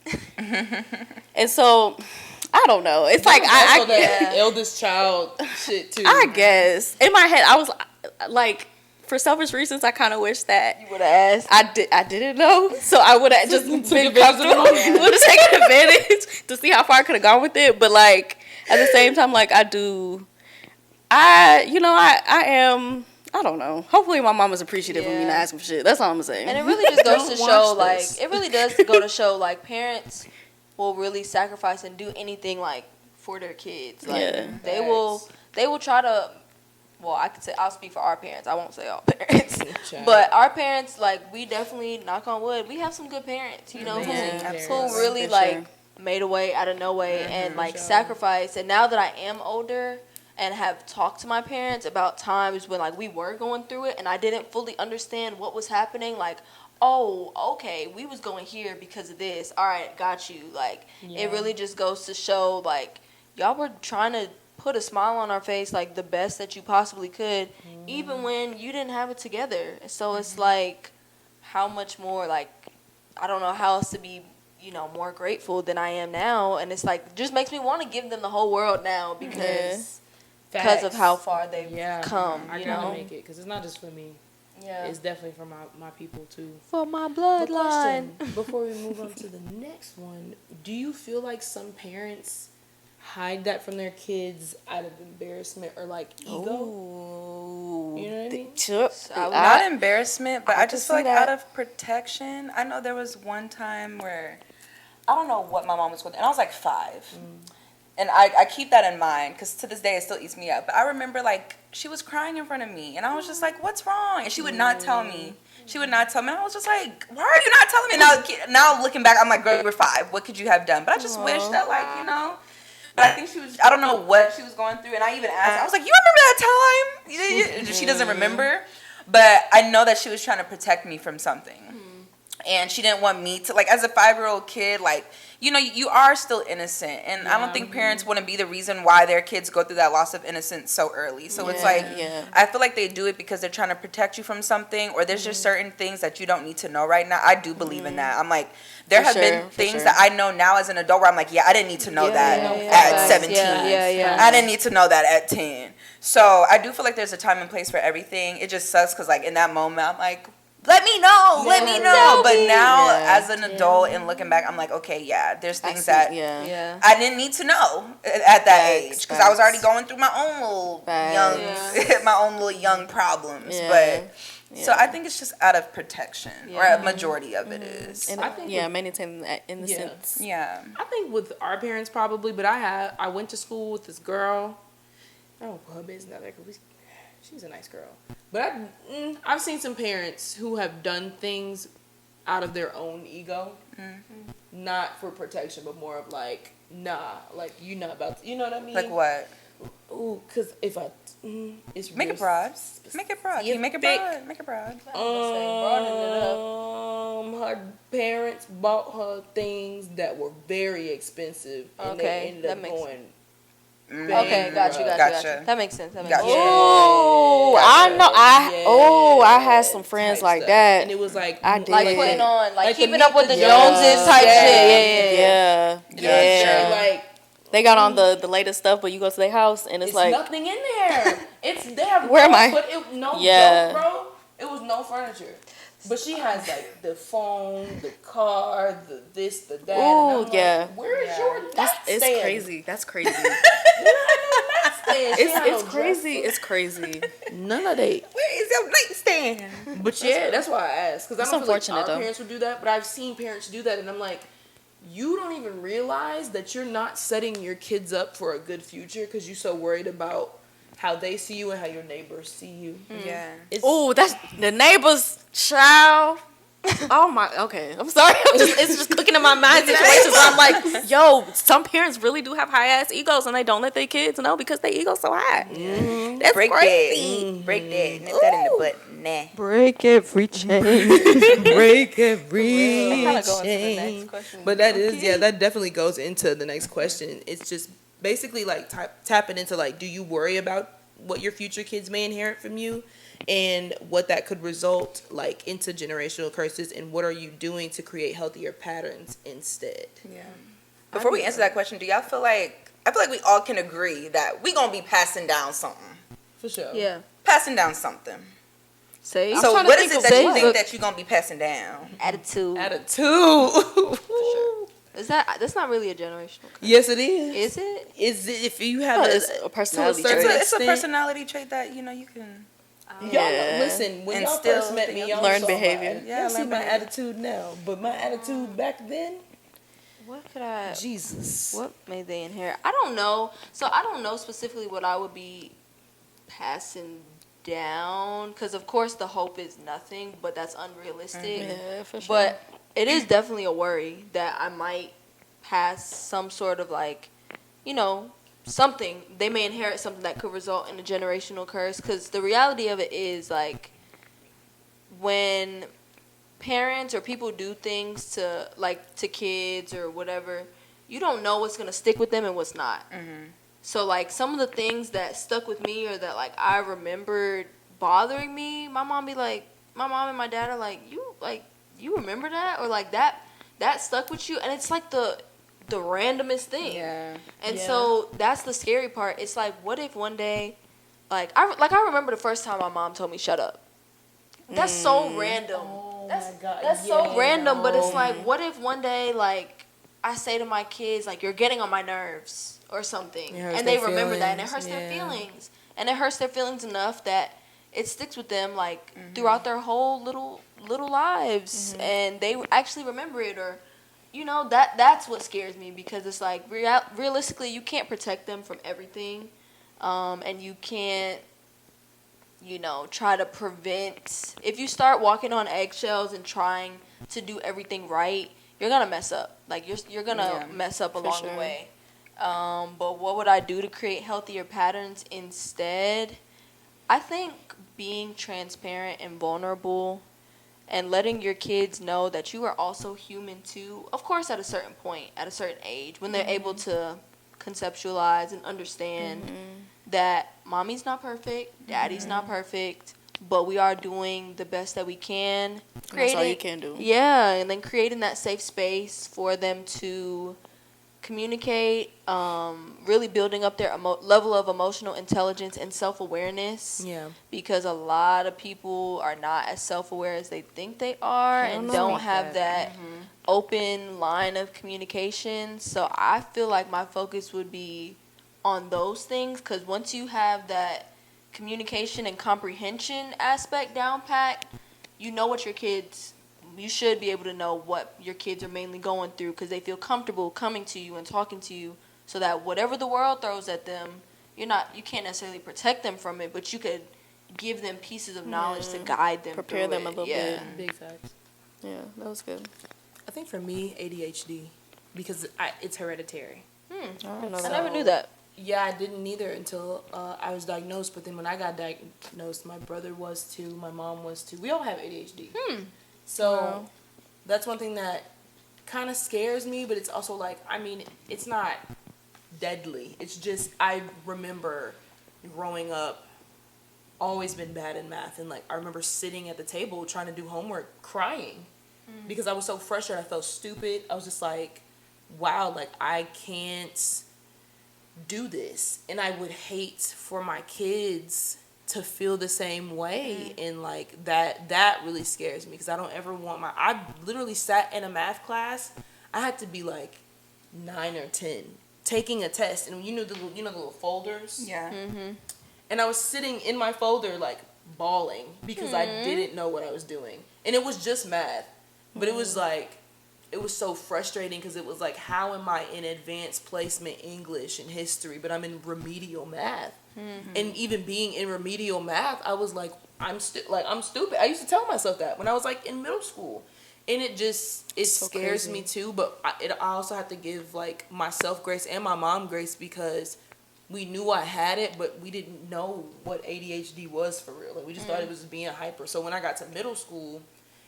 And so I don't know. It's like I that eldest child shit too. I guess in my head I was like, for selfish reasons, I kind of wish that you would have asked. I didn't know, so I would have just been comfortable. Would have taken advantage to see how far I could have gone with it. But like at the same time, like I am. I don't know. Hopefully, my mom is appreciative of me not asking for shit. That's all I'm saying. And it really just goes to show, like, it really does go to show, like, parents will really sacrifice and do anything, like, for their kids. Like, they will try to. Well, I could say I'll speak for our parents. I won't say all parents, but our parents, like, we definitely, knock on wood, we have some good parents, you know, who really made a way out of no way and like sacrificed. And now that I am older and have talked to my parents about times when like we were going through it and I didn't fully understand what was happening, like, oh, okay, we was going here because of this. All right, got you. Like, it really just goes to show, like, y'all were trying to put a smile on our face, like, the best that you possibly could, even when you didn't have it together. So it's like, how much more, like, I don't know how else to be, you know, more grateful than I am now. And it's like, just makes me want to give them the whole world now because of how far they've come. I gotta make it because it's not just for me. Yeah, it's definitely for my people too. For my bloodline. Before we move on to the next one, do you feel like some parents hide that from their kids out of embarrassment or like ego? Ooh. You know what I mean? Not embarrassment, but I just feel like out of protection. I know there was one time where I don't know what my mom was with, and I was like 5. And I keep that in mind because to this day it still eats me up. But I remember, like, she was crying in front of me. And I was just like, what's wrong? And she would not tell me. She would not tell me. And I was just like, why are you not telling me? Now looking back, I'm like, girl, you were 5. What could you have done? But I just wish that, like, you know. But I think I don't know what she was going through. And I even asked her, I was like, you remember that time? She doesn't remember. But I know that she was trying to protect me from something. And she didn't want me to, like, as a 5-year-old kid, like, you know, you are still innocent. And I don't think parents want to be the reason why their kids go through that loss of innocence so early. So it's like, I feel like they do it because they're trying to protect you from something, or there's just certain things that you don't need to know right now. I do believe in that. I'm like, there have been things that I know now as an adult where I'm like, I didn't need to know that at 17. I didn't need to know that at 10. So I do feel like there's a time and place for everything. It just sucks because, like, in that moment, I'm like, let me know. But now, as an adult and looking back, I'm like, okay, there's things that I didn't need to know at that age because I was already going through my own little young problems. But so I think it's just out of protection, or a majority of it is. And I think maintaining that innocence. I think with our parents probably, but I went to school with this girl. I don't put her business out there because she's a nice girl. But I've seen some parents who have done things out of their own ego. Not for protection, but more of like, like, you're not about to, you know what I mean? Like what? Ooh, because if I, it's Make it broad. Make it broad. Make it broad. Make it broad. Her parents bought her things that were very expensive. And they ended up going... Okay, got you. That makes sense. Oh, I know. I had some friends like that, and it was like I did like putting on, like keeping up with the Joneses type shit. Yeah. Like they got on the latest stuff, but you go to their house and it's like nothing in there. They have where am I? But joke, bro. It was no furniture. But she has like the phone, the car, the this, the that. Oh, like, where is your nightstand? It's crazy. That's crazy. It's crazy. It's crazy. None of that. Where is your nightstand? But that's why I asked. Because I don't feel like our parents would do that. But I've seen parents do that. And I'm like, you don't even realize that you're not setting your kids up for a good future because you're so worried about how they see you and how your neighbors see you. Yeah. Oh, that's the neighbors' child. Oh my, okay. I'm sorry. It's just cooking in my mind situations where I'm like, yo, some parents really do have high ass egos and they don't let their kids know because their ego's so high. Mm-hmm. That's Break crazy. that. Break that. Nip that in the butt. Nah. Break every chain. Break every That kind of go into the chain. next question. But that is, that definitely goes into the next question. It's just basically like tapping into like, do you worry about what your future kids may inherit from you, and what that could result like into generational curses, and what are you doing to create healthier patterns instead? Yeah. Before we answer that question, do y'all feel like, I feel like we all can agree that we gonna be passing down something. For sure. Yeah. Passing down something. Say. So trying to what think is it of that you what. think that you're gonna be passing down? Attitude. Attitude. Is that's not really a generational curse? Yes, it is. Is it? Is it if you have Well, it's a personality to a certain trait. It's a extent- personality trait that, you know, you can. Y'all Yeah. listen, when y'all Instill first met me, y'all learn saw behavior. My, Yeah, y'all see learn my behavior. attitude now, but my attitude back then, What could I? Jesus. What may they inherit? I don't know. So I don't know specifically what I would be passing down, because of course the hope is nothing, but that's unrealistic. Yeah, for sure. But it is definitely a worry that I might pass some sort of like, you know, something. They may inherit something that could result in a generational curse. Because the reality of it is like, when parents or people do things to like to kids or whatever, you don't know what's gonna stick with them and what's not. Mm-hmm. So like some of the things that stuck with me or that like I remembered bothering me, my mom and my dad are like, you remember that, or like that stuck with you, and it's like the randomest thing. Yeah. And Yeah. so that's the scary part. It's like, what if one day, I remember the first time my mom told me shut up. That's so random. my God. That's so random, but it's like, what if one day, like, I say to my kids, like, you're getting on my nerves or something, It hurts and they their remember that, and it feelings, hurts their yeah. feelings, and it hurts their feelings enough that it sticks with them, like, throughout their whole little lives, and they actually remember it, or, you know, that's what scares me, because it's like, realistically, you can't protect them from everything, and you can't, you know, try to prevent. If you start walking on eggshells and trying to do everything right, you're gonna mess up. Like you're gonna mess up along the sure. way. But what would I do to create healthier patterns instead? I think being transparent and vulnerable and letting your kids know that you are also human too. Of course, at a certain point, at a certain age, when they're able to conceptualize and understand that mommy's not perfect, daddy's not perfect, but we are doing the best that we can. That's all you can do. Yeah, and then creating that safe space for them to communicate, really building up their level of emotional intelligence and self-awareness. Yeah. Because a lot of people are not as self-aware as they think they are and don't have that open line of communication. So I feel like my focus would be on those things, because once you have that communication and comprehension aspect down pat, you know what you should be able to know what your kids are mainly going through, because they feel comfortable coming to you and talking to you, so that whatever the world throws at them, you can't necessarily protect them from it, but you could give them pieces of knowledge to guide them, Prepare through them a it. little bit. Big facts. Yeah, that was good. I think for me, ADHD, because it's hereditary. I don't know I that. never knew that. Yeah, I didn't either until I was diagnosed. But then when I got diagnosed, my brother was too, my mom was too. We all have ADHD. So that's one thing that kind of scares me, but it's also like, I mean, it's not deadly. It's just, I remember growing up, always been bad in math. And like, I remember sitting at the table trying to do homework, crying. Because I was so frustrated. I felt stupid. I was just like, wow, like I can't do this. And I would hate for my kids to feel the same way. And like that really scares me, because I don't ever want I literally sat in a math class. I had to be like 9 or 10 taking a test, and the little folders. Yeah. And I was sitting in my folder like bawling because I didn't know what I was doing. And it was just math. But it was like, it was so frustrating, because it was like, how am I in advanced placement English and history, but I'm in remedial math? And even being in remedial math, I was like, I'm stupid. I used to tell myself that when I was like in middle school. And it So scares crazy. me too, but I also have to give like myself grace and my mom grace because we knew I had it, but we didn't know what ADHD was for real. Like we just thought it was being hyper. So when I got to middle school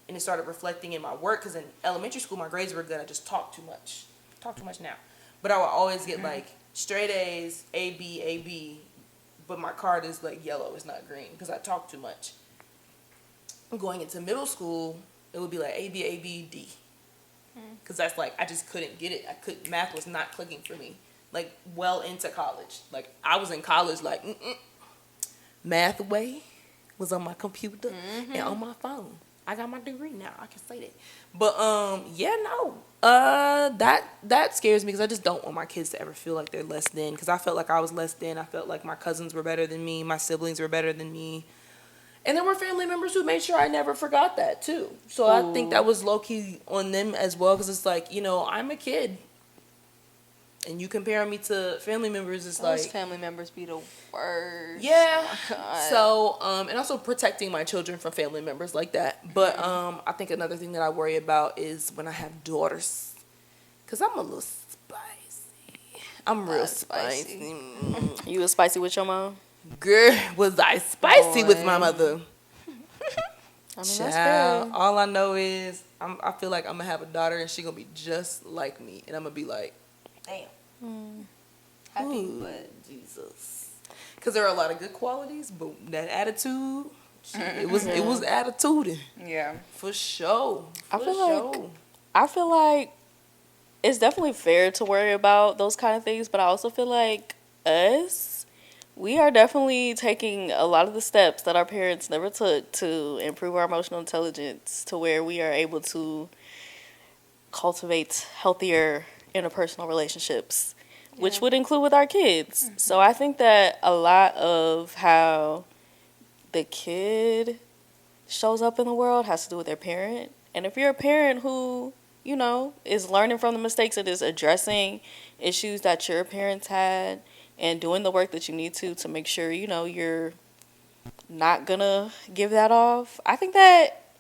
and it started reflecting in my work, because in elementary school my grades were good, I just talked too much. Talk too much now. But I would always get like straight A's, A, B, A, B, but my card is like yellow, it's not green because I talk too much. Going into middle school, it would be like A, B, A, B, D. Because that's like, I just couldn't get it. Math was not clicking for me. Like, well into college. Like, I was in college, like, math way was on my computer and on my phone. I got my degree now. I can say that. But, yeah, no. That scares me because I just don't want my kids to ever feel like they're less than. Because I felt like I was less than. I felt like my cousins were better than me. My siblings were better than me. And there were family members who made sure I never forgot that, too. So I think that was low-key on them as well, because it's like, you know, I'm a kid. And you comparing me to family members, it's Those like... family members be the worst. Yeah. Oh my God. So, and also protecting my children from family members like that. But I think another thing that I worry about is when I have daughters. Because I'm a little spicy. I'm real spicy. You was spicy with your mom? Girl, was I spicy with my Boy. mother. I mean, that's Child, fair. all I know is I feel like I'm gonna have a daughter and she gonna be just like me, and I'm gonna be like, Damn. Happy, ooh, but Jesus, because there are a lot of good qualities, but that attitude, it was attitude Yeah. for sure. I feel like it's definitely fair to worry about those kind of things, but I also feel like we are definitely taking a lot of the steps that our parents never took to improve our emotional intelligence to where we are able to cultivate healthier interpersonal relationships, which would include with our kids. So I think that a lot of how the kid shows up in the world has to do with their parent. And if you're a parent who, you know, is learning from the mistakes and is addressing issues that your parents had and doing the work that you need to make sure, you know, you're not gonna give that off. I think that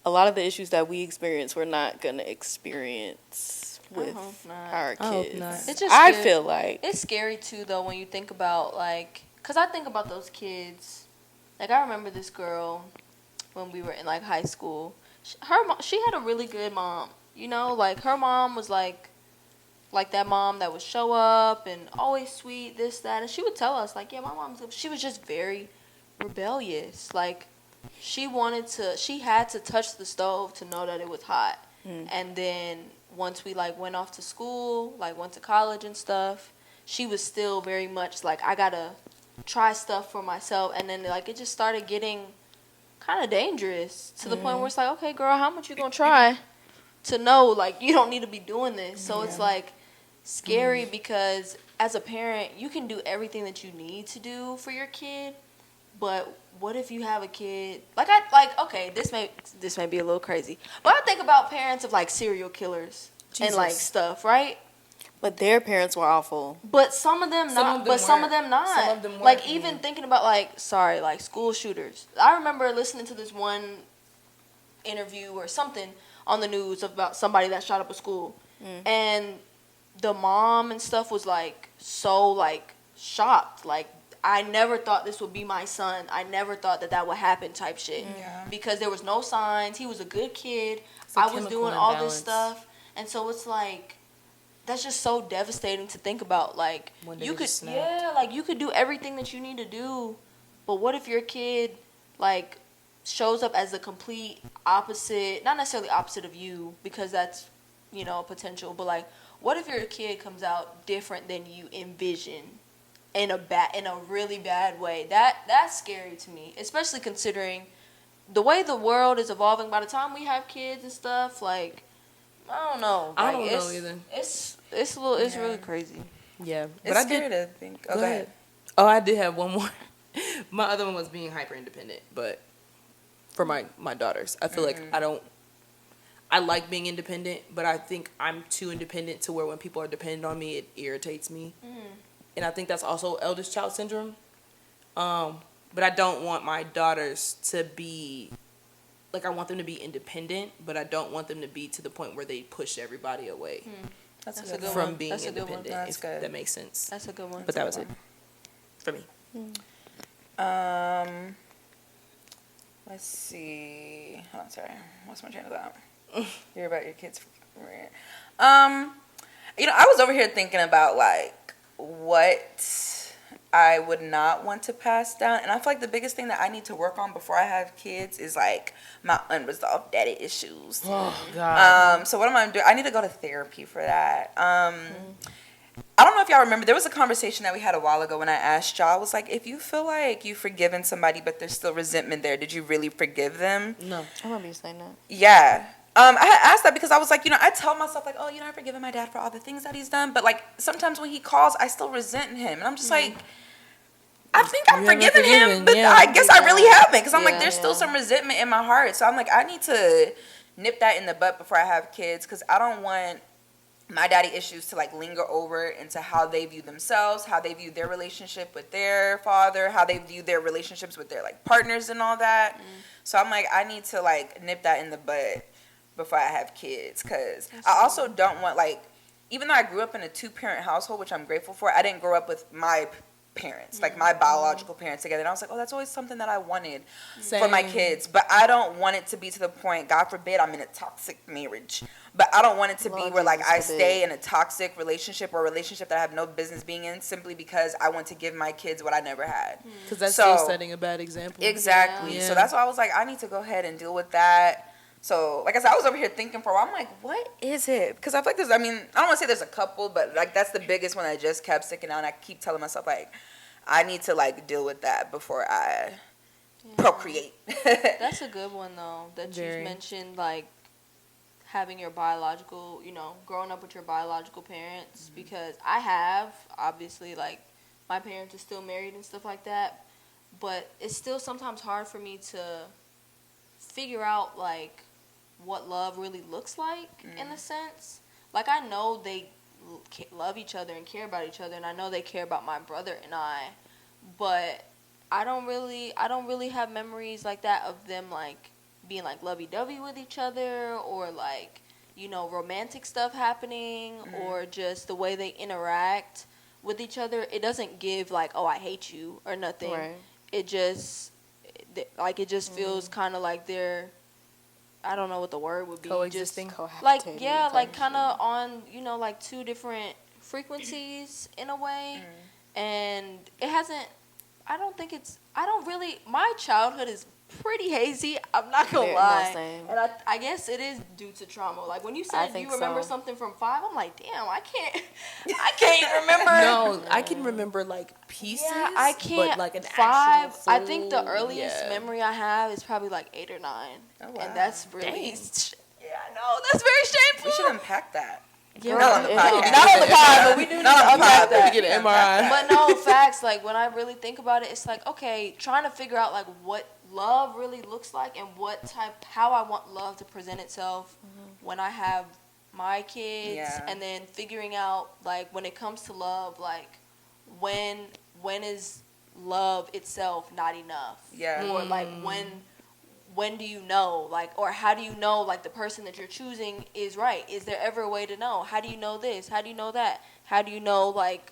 a lot of the issues that we experience, we're not gonna experience with our I hope kids. not. It's just I scary. feel like It's scary too, though, when you think about like, cause I think about those kids. Like I remember this girl when we were in like high school. She had a really good mom. You know, like her mom was like that mom that would show up and always sweet, this, that. And she would tell us, like, yeah, my mom's good. She was just very rebellious. Like, she had to touch the stove to know that it was hot. And then once we, like, went off to school, like, went to college and stuff, she was still very much like, I gotta try stuff for myself. And then, like, it just started getting kind of dangerous to the point where it's like, okay, girl, how much you gonna try to know, like, you don't need to be doing this? So it's, like, scary because as a parent, you can do everything that you need to do for your kid, but what if you have a kid okay, this may be a little crazy, but I think about parents of like serial killers and like stuff, right? but their parents were awful. But some of them not. But some of them not. Some of them weren't. Like even thinking about like school shooters. I remember listening to this one interview or something on the news about somebody that shot up a school, and the mom and stuff was like so like shocked, like I never thought this would be my son. I never thought that would happen type shit. Yeah. Because there was no signs. He was a good kid. It's a I was chemical doing all imbalance. this stuff. And so it's like that's just so devastating to think about. Like One day you it could just snapped. like you could do everything that you need to do, but what if your kid like shows up as the complete opposite, not necessarily opposite of you because that's, you know, potential, but like what if your kid comes out different than you envision in a really bad way? That's scary to me, especially considering the way the world is evolving. By the time we have kids and stuff, like I don't know. I Like, don't know either. It's really crazy. Yeah, but It's I scary did. to think. Oh, go ahead. Oh, I did have one more. My other one was being hyper independent, but for my daughters, I feel like I like being independent, but I think I'm too independent to where when people are dependent on me, it irritates me. And I think that's also eldest child syndrome. But I don't want my daughters to be like I want them to be independent, but I don't want them to be to the point where they push everybody away That's a good from one. being That's a good one. independent. That's if good. that makes sense. That's a good one. But that was it for me. Let's see. Hold on, sorry. What's my train of thought? You're about your kids. I was over here thinking about like what I would not want to pass down, and I feel like the biggest thing that I need to work on before I have kids is like my unresolved daddy issues. Oh God. So what am I doing? I need to go to therapy for that. I don't know if y'all remember, there was a conversation that we had a while ago when I asked y'all, I was like, if you feel like you've forgiven somebody but there's still resentment there, did you really forgive them? No. I remember you saying that. Yeah. I had asked that because I was like, I tell myself like, oh, I've forgiven my dad for all the things that he's done, but like sometimes when he calls, I still resent him, and I'm just like, I think I'm forgiving him, but I guess I really haven't, because I'm like, there's still some resentment in my heart, so I'm like, I need to nip that in the butt before I have kids, because I don't want my daddy issues to like linger over into how they view themselves, how they view their relationship with their father, how they view their relationships with their like partners and all that. So I'm like, I need to like nip that in the bud before I have kids, because I also don't want, like, even though I grew up in a 2-parent household, which I'm grateful for, I didn't grow up with my parents, like my biological parents together, and I was like, oh, that's always something that I wanted for my kids, but I don't want it to be to the point, God forbid, I'm in a toxic marriage, but I don't want it to be where like I stay in a toxic relationship or a relationship that I have no business being in simply because I want to give my kids what I never had. Because that's still setting a bad example. Exactly. So that's why I was like, I need to go ahead and deal with that. So, like I said, I was over here thinking for a while. I'm like, what is it? Because I feel like I don't want to say there's a couple, but, like, that's the biggest one I just kept sticking out. And I keep telling myself, like, I need to, like, deal with that before I procreate. That's a good one, though, that you mentioned, like, having your biological, growing up with your biological parents. Because I have, obviously, like, my parents are still married and stuff like that. But it's still sometimes hard for me to figure out, like, what love really looks like in a sense. Like, I know they love each other and care about each other, and I know they care about my brother and I, but I don't really have memories like that of them, like, being, like, lovey-dovey with each other, or, like, romantic stuff happening, or just the way they interact with each other. It doesn't give, like, oh, I hate you or nothing. Right. It just feels kind of like they're, I don't know what the word would be. Coexisting? Like, yeah, like kind of on, like 2 different frequencies in a way. And it hasn't, my childhood is pretty hazy. I'm not going to lie. No, same. And I guess it is due to trauma. Like, when you said you remember something from 5, I'm like, damn, I can't remember. No, I can remember, like, pieces. Yeah, I can't. But, like, an 5, actual full, I think the earliest memory I have is probably, like, 8 or 9. Oh, wow. And that's really, yeah, I know. That's very shameful. We should unpack that. Yeah, not on the podcast. Not on the pod, but we do need to unpack that. We get an MRI. But no, facts, like, when I really think about it, it's like, okay, trying to figure out, like, what love really looks like and how I want love to present itself when I have my kids, and then figuring out, like, when it comes to love, like, when is love itself not enough? Yeah. Or, like, when do you know, like, or how do you know, like, the person that you're choosing is right? Is there ever a way to know? How do you know this? How do you know that? How do you know, like,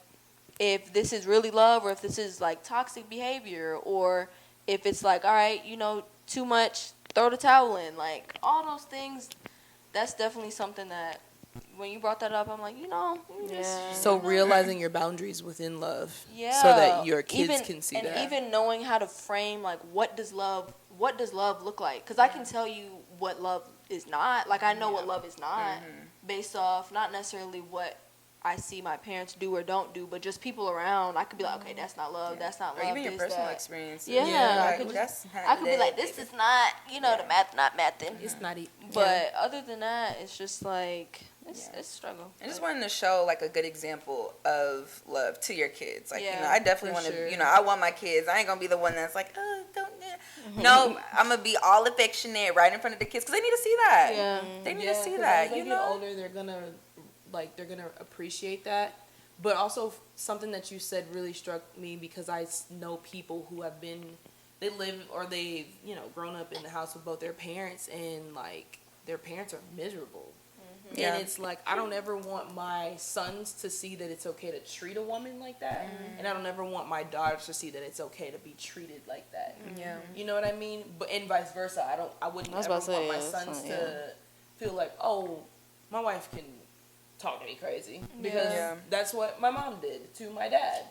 if this is really love or if this is, like, toxic behavior, or if it's like, all right, too much, throw the towel in. Like, all those things, that's definitely something that, when you brought that up, I'm like, So realizing your boundaries within love. Yeah. So that your kids can see that. And even knowing how to frame, like, what does love look like? Because I can tell you what love is not. Like, I know what love is not based off not necessarily what I see my parents do or don't do, but just people around. I could be like, okay, that's not love. That's not love. Or even your personal experience. Yeah. I could be like, this is not, the math not mathing. It's not. But other than that, it's just like, it's a struggle. I just wanted to show, like, a good example of love to your kids. Like, I definitely want to, I want my kids. I ain't going to be the one that's like, oh, don't. No, I'm going to be all affectionate right in front of the kids because they need to see that. Yeah. They need to see that. As they get older, they're going to appreciate that. But also something that you said really struck me because I know people who have been they live or they've, grown up in the house with both their parents, and like their parents are miserable. Yeah. And it's like, I don't ever want my sons to see that it's okay to treat a woman like that. And I don't ever want my daughters to see that it's okay to be treated like that. Yeah. You know what I mean? But and vice versa. I wouldn't ever want my sons to feel like, oh, my wife can talk to me crazy. Because that's what my mom did to my dad.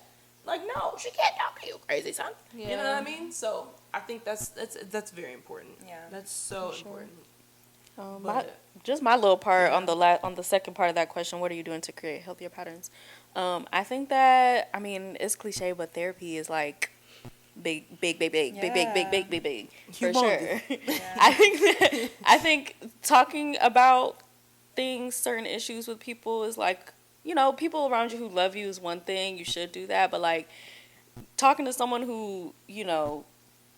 Like, no, she can't talk to you crazy, son. You know what I mean? So I think that's very important. Yeah. That's so important. My little part on the second part of that question, what are you doing to create healthier patterns? I think that, it's cliche, but therapy is like big for sure. I think talking about things, certain issues with people is like, people around you who love you is one thing, you should do that, but like talking to someone who,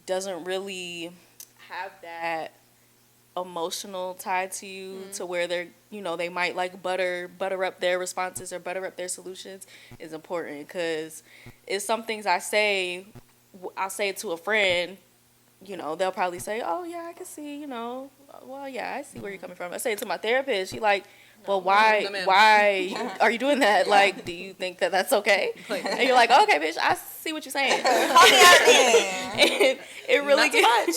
doesn't really have that emotional tie to you to where they're they might like butter up their responses or butter up their solutions is important, because it's some things I'll say it to a friend, they'll probably say, oh yeah, I can see, well yeah, I see where you're coming from. I say it to my therapist, she like, well, why are you doing that? Like, do you think that that's okay? And you're like, okay, bitch, I see what you're saying. And it really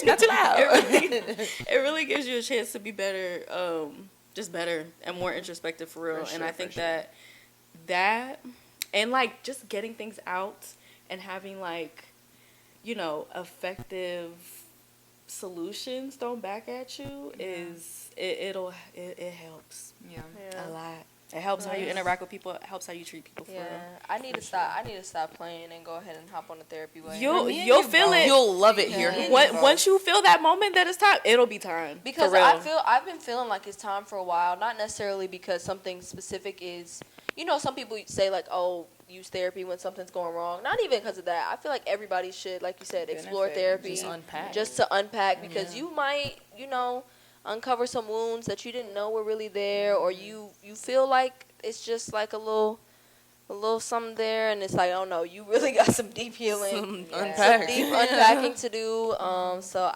not too loud. It really gives you a chance to be better, just better and more introspective for real. And I think that and like just getting things out and having like, effective solutions thrown back at you is it helps. Yeah. A lot. It helps how you interact with people. It helps how you treat people. For real. I need to stop playing and go ahead and hop on the therapy way. You'll feel it. You'll love it here. Once you feel that moment that it's time, it'll be time. Because I've been feeling like it's time for a while. Not necessarily because something specific is. Some people say like, oh, use therapy when something's going wrong. Not even because of that. I feel like everybody should, like you said, explore therapy. Just to unpack because you might, uncover some wounds that you didn't know were really there, or you feel like it's just like a little something there, and it's like, oh no, you really got some deep healing, some deep unpacking to do. So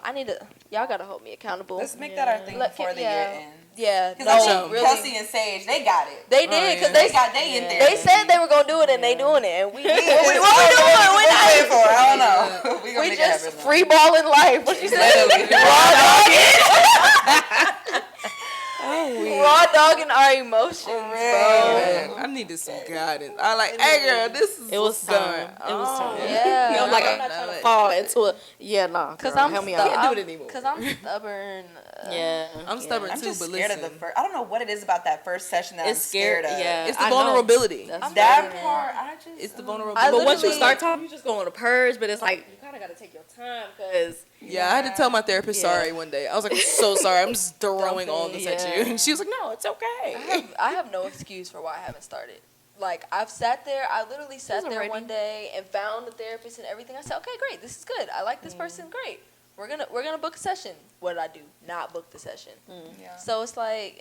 y'all gotta hold me accountable. Let's make that our thing before the year ends. Yeah, really. Kelsey and Sage, they got it. They did, because they in there. They said they were gonna do it, and they doing it, and we did. What we doing? I don't know. We just free balling life. What you said? Raw dogging our emotions, bro. I needed some guidance. I like, hey girl, this is what's going. It was time. Yeah. I'm not trying to fall into it. Yeah, nah. Because I can't do it anymore. Because I'm stubborn. I'm stubborn too, just but scared listen. of the first. I don't know what it is about that first session that I'm scared of. Yeah, it's the vulnerability. That part, it's the vulnerability. But once you start talking, you just go on a purge. But it's like you kind of got to take your time because. Yeah, I had to tell my therapist sorry one day. I was like, I'm so sorry. I'm just throwing all this at you. And she was like, no, it's okay. I have no excuse for why I haven't started. Like, I literally sat there one day and found the therapist and everything. I said, okay, great. This is good. I like this person. Great. We're gonna book a session. What did I do? Not book the session. Yeah. So it's like,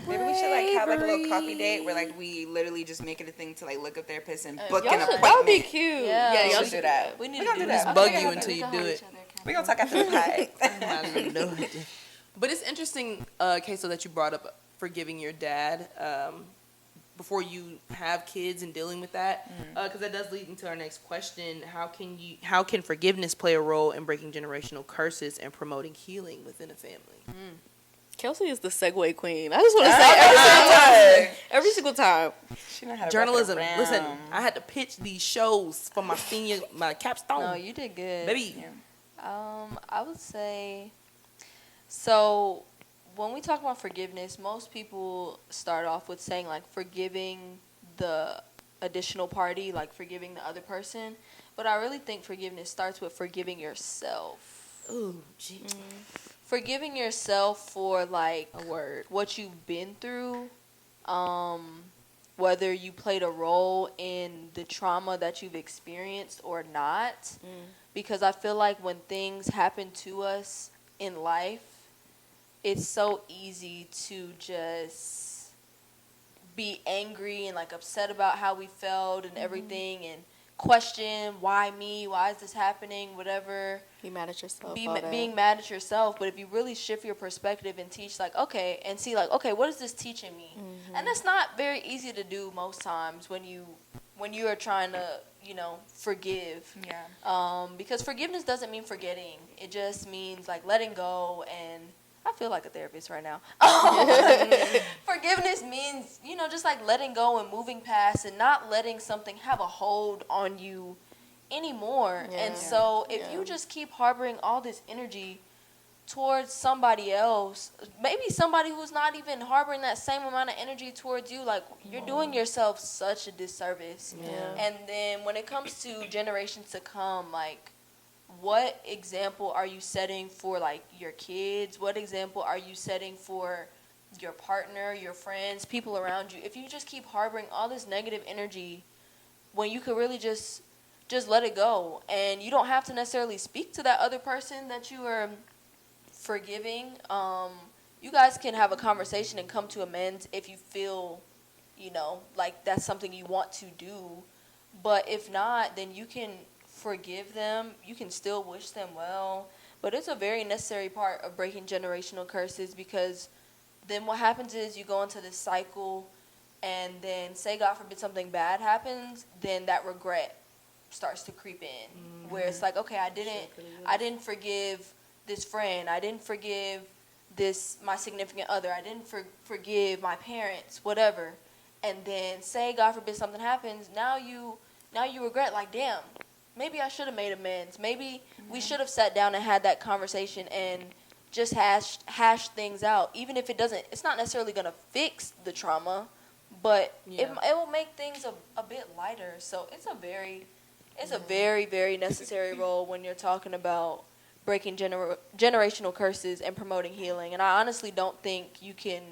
maybe we should like have like a little coffee date where like we literally just make it a thing to like look up therapists and book an appointment. That would be cute. Yeah, y'all should do that. We need to do that. Just bug you until you do it. We're gonna talk after the pie. But it's interesting, Queso, that you brought up forgiving your dad before you have kids and dealing with that, because that does lead into our next question. How can forgiveness play a role in breaking generational curses and promoting healing within a family? Kelsey is the segue queen. I just want to say every single time. She know how to journalism. Listen, I had to pitch these shows for my capstone. No, you did good, baby. Yeah. I would say, so when we talk about forgiveness, most people start off with saying like forgiving the additional party, like forgiving the other person. But I really think forgiveness starts with forgiving yourself. Ooh, gee. Forgiving yourself for like what you've been through, whether you played a role in the trauma that you've experienced or not. Because I feel like when things happen to us in life, it's so easy to just be angry and like upset about how we felt and everything, and question why me, why is this happening, whatever. Be mad at yourself. All that. Being mad at yourself. But if you really shift your perspective and teach like, okay, and see like, okay, what is this teaching me? And that's not very easy to do most times when you are trying to, you know, forgive. Yeah. Because forgiveness doesn't mean forgetting. It just means like letting go, and I feel like a therapist right now. Forgiveness means, you know, just like letting go and moving past and not letting something have a hold on you anymore. Yeah. And so if you just keep harboring all this energy towards somebody else, maybe somebody who's not even harboring that same amount of energy towards you, like you're doing yourself such a disservice. Yeah. And then when it comes to generations to come, like what example are you setting for like your kids? What example are you setting for your partner, your friends, people around you? If you just keep harboring all this negative energy when you could really just let it go, and you don't have to necessarily speak to that other person that you are forgiving. You guys can have a conversation and come to amends if you feel, you know, like that's something you want to do. But if not, then you can forgive them. You can still wish them well. But it's a very necessary part of breaking generational curses, because then what happens is you go into this cycle, and then say God forbid something bad happens, then that regret starts to creep in, where it's like, okay, I didn't forgive this friend, I didn't forgive my significant other, I didn't forgive my parents, whatever. And then say God forbid something happens, now you regret, like, damn, maybe I should have made amends, maybe we should have sat down and had that conversation and just hash things out, even if it's not necessarily going to fix the trauma, but it will make things a bit lighter. So it's a very, very necessary role when you're talking about breaking generational curses and promoting healing. And I honestly don't think you can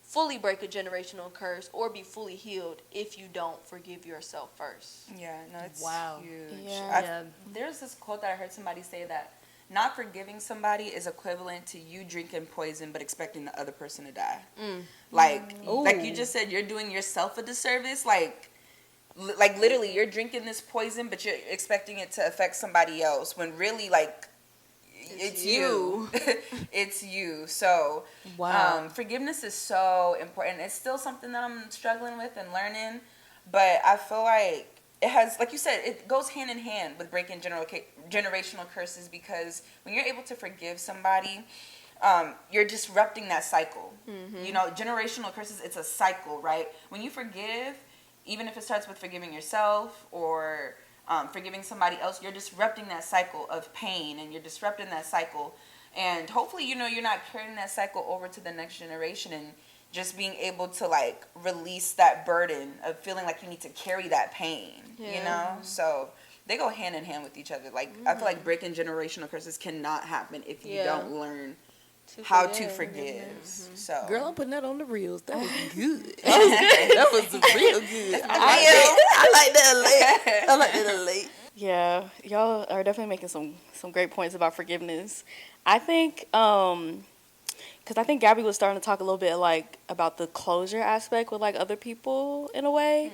fully break a generational curse or be fully healed if you don't forgive yourself first. Yeah, no, it's huge. Yeah. There's this quote that I heard somebody say that not forgiving somebody is equivalent to you drinking poison but expecting the other person to die. Like you just said, you're doing yourself a disservice. Like literally, you're drinking this poison, but you're expecting it to affect somebody else, when really, like, it's you. It's you. So, forgiveness is so important. It's still something that I'm struggling with and learning, but I feel like it has, like you said, it goes hand in hand with breaking generational curses, because when you're able to forgive somebody, you're disrupting that cycle. You know, generational curses, it's a cycle, right? When you forgive, even if it starts with forgiving yourself or forgiving somebody else, you're disrupting that cycle of pain, and you're disrupting that cycle. And hopefully, you know, you're not carrying that cycle over to the next generation, and just being able to, like, release that burden of feeling like you need to carry that pain, you know? So they go hand in hand with each other. Like, I feel like breaking generational curses cannot happen if you don't learn how to forgive. So, girl, I'm putting that on the reels. That was good. That was real good. I like that late. Yeah, y'all are definitely making some great points about forgiveness. I think, because I think Gabby was starting to talk a little bit, like, about the closure aspect with, like, other people in a way.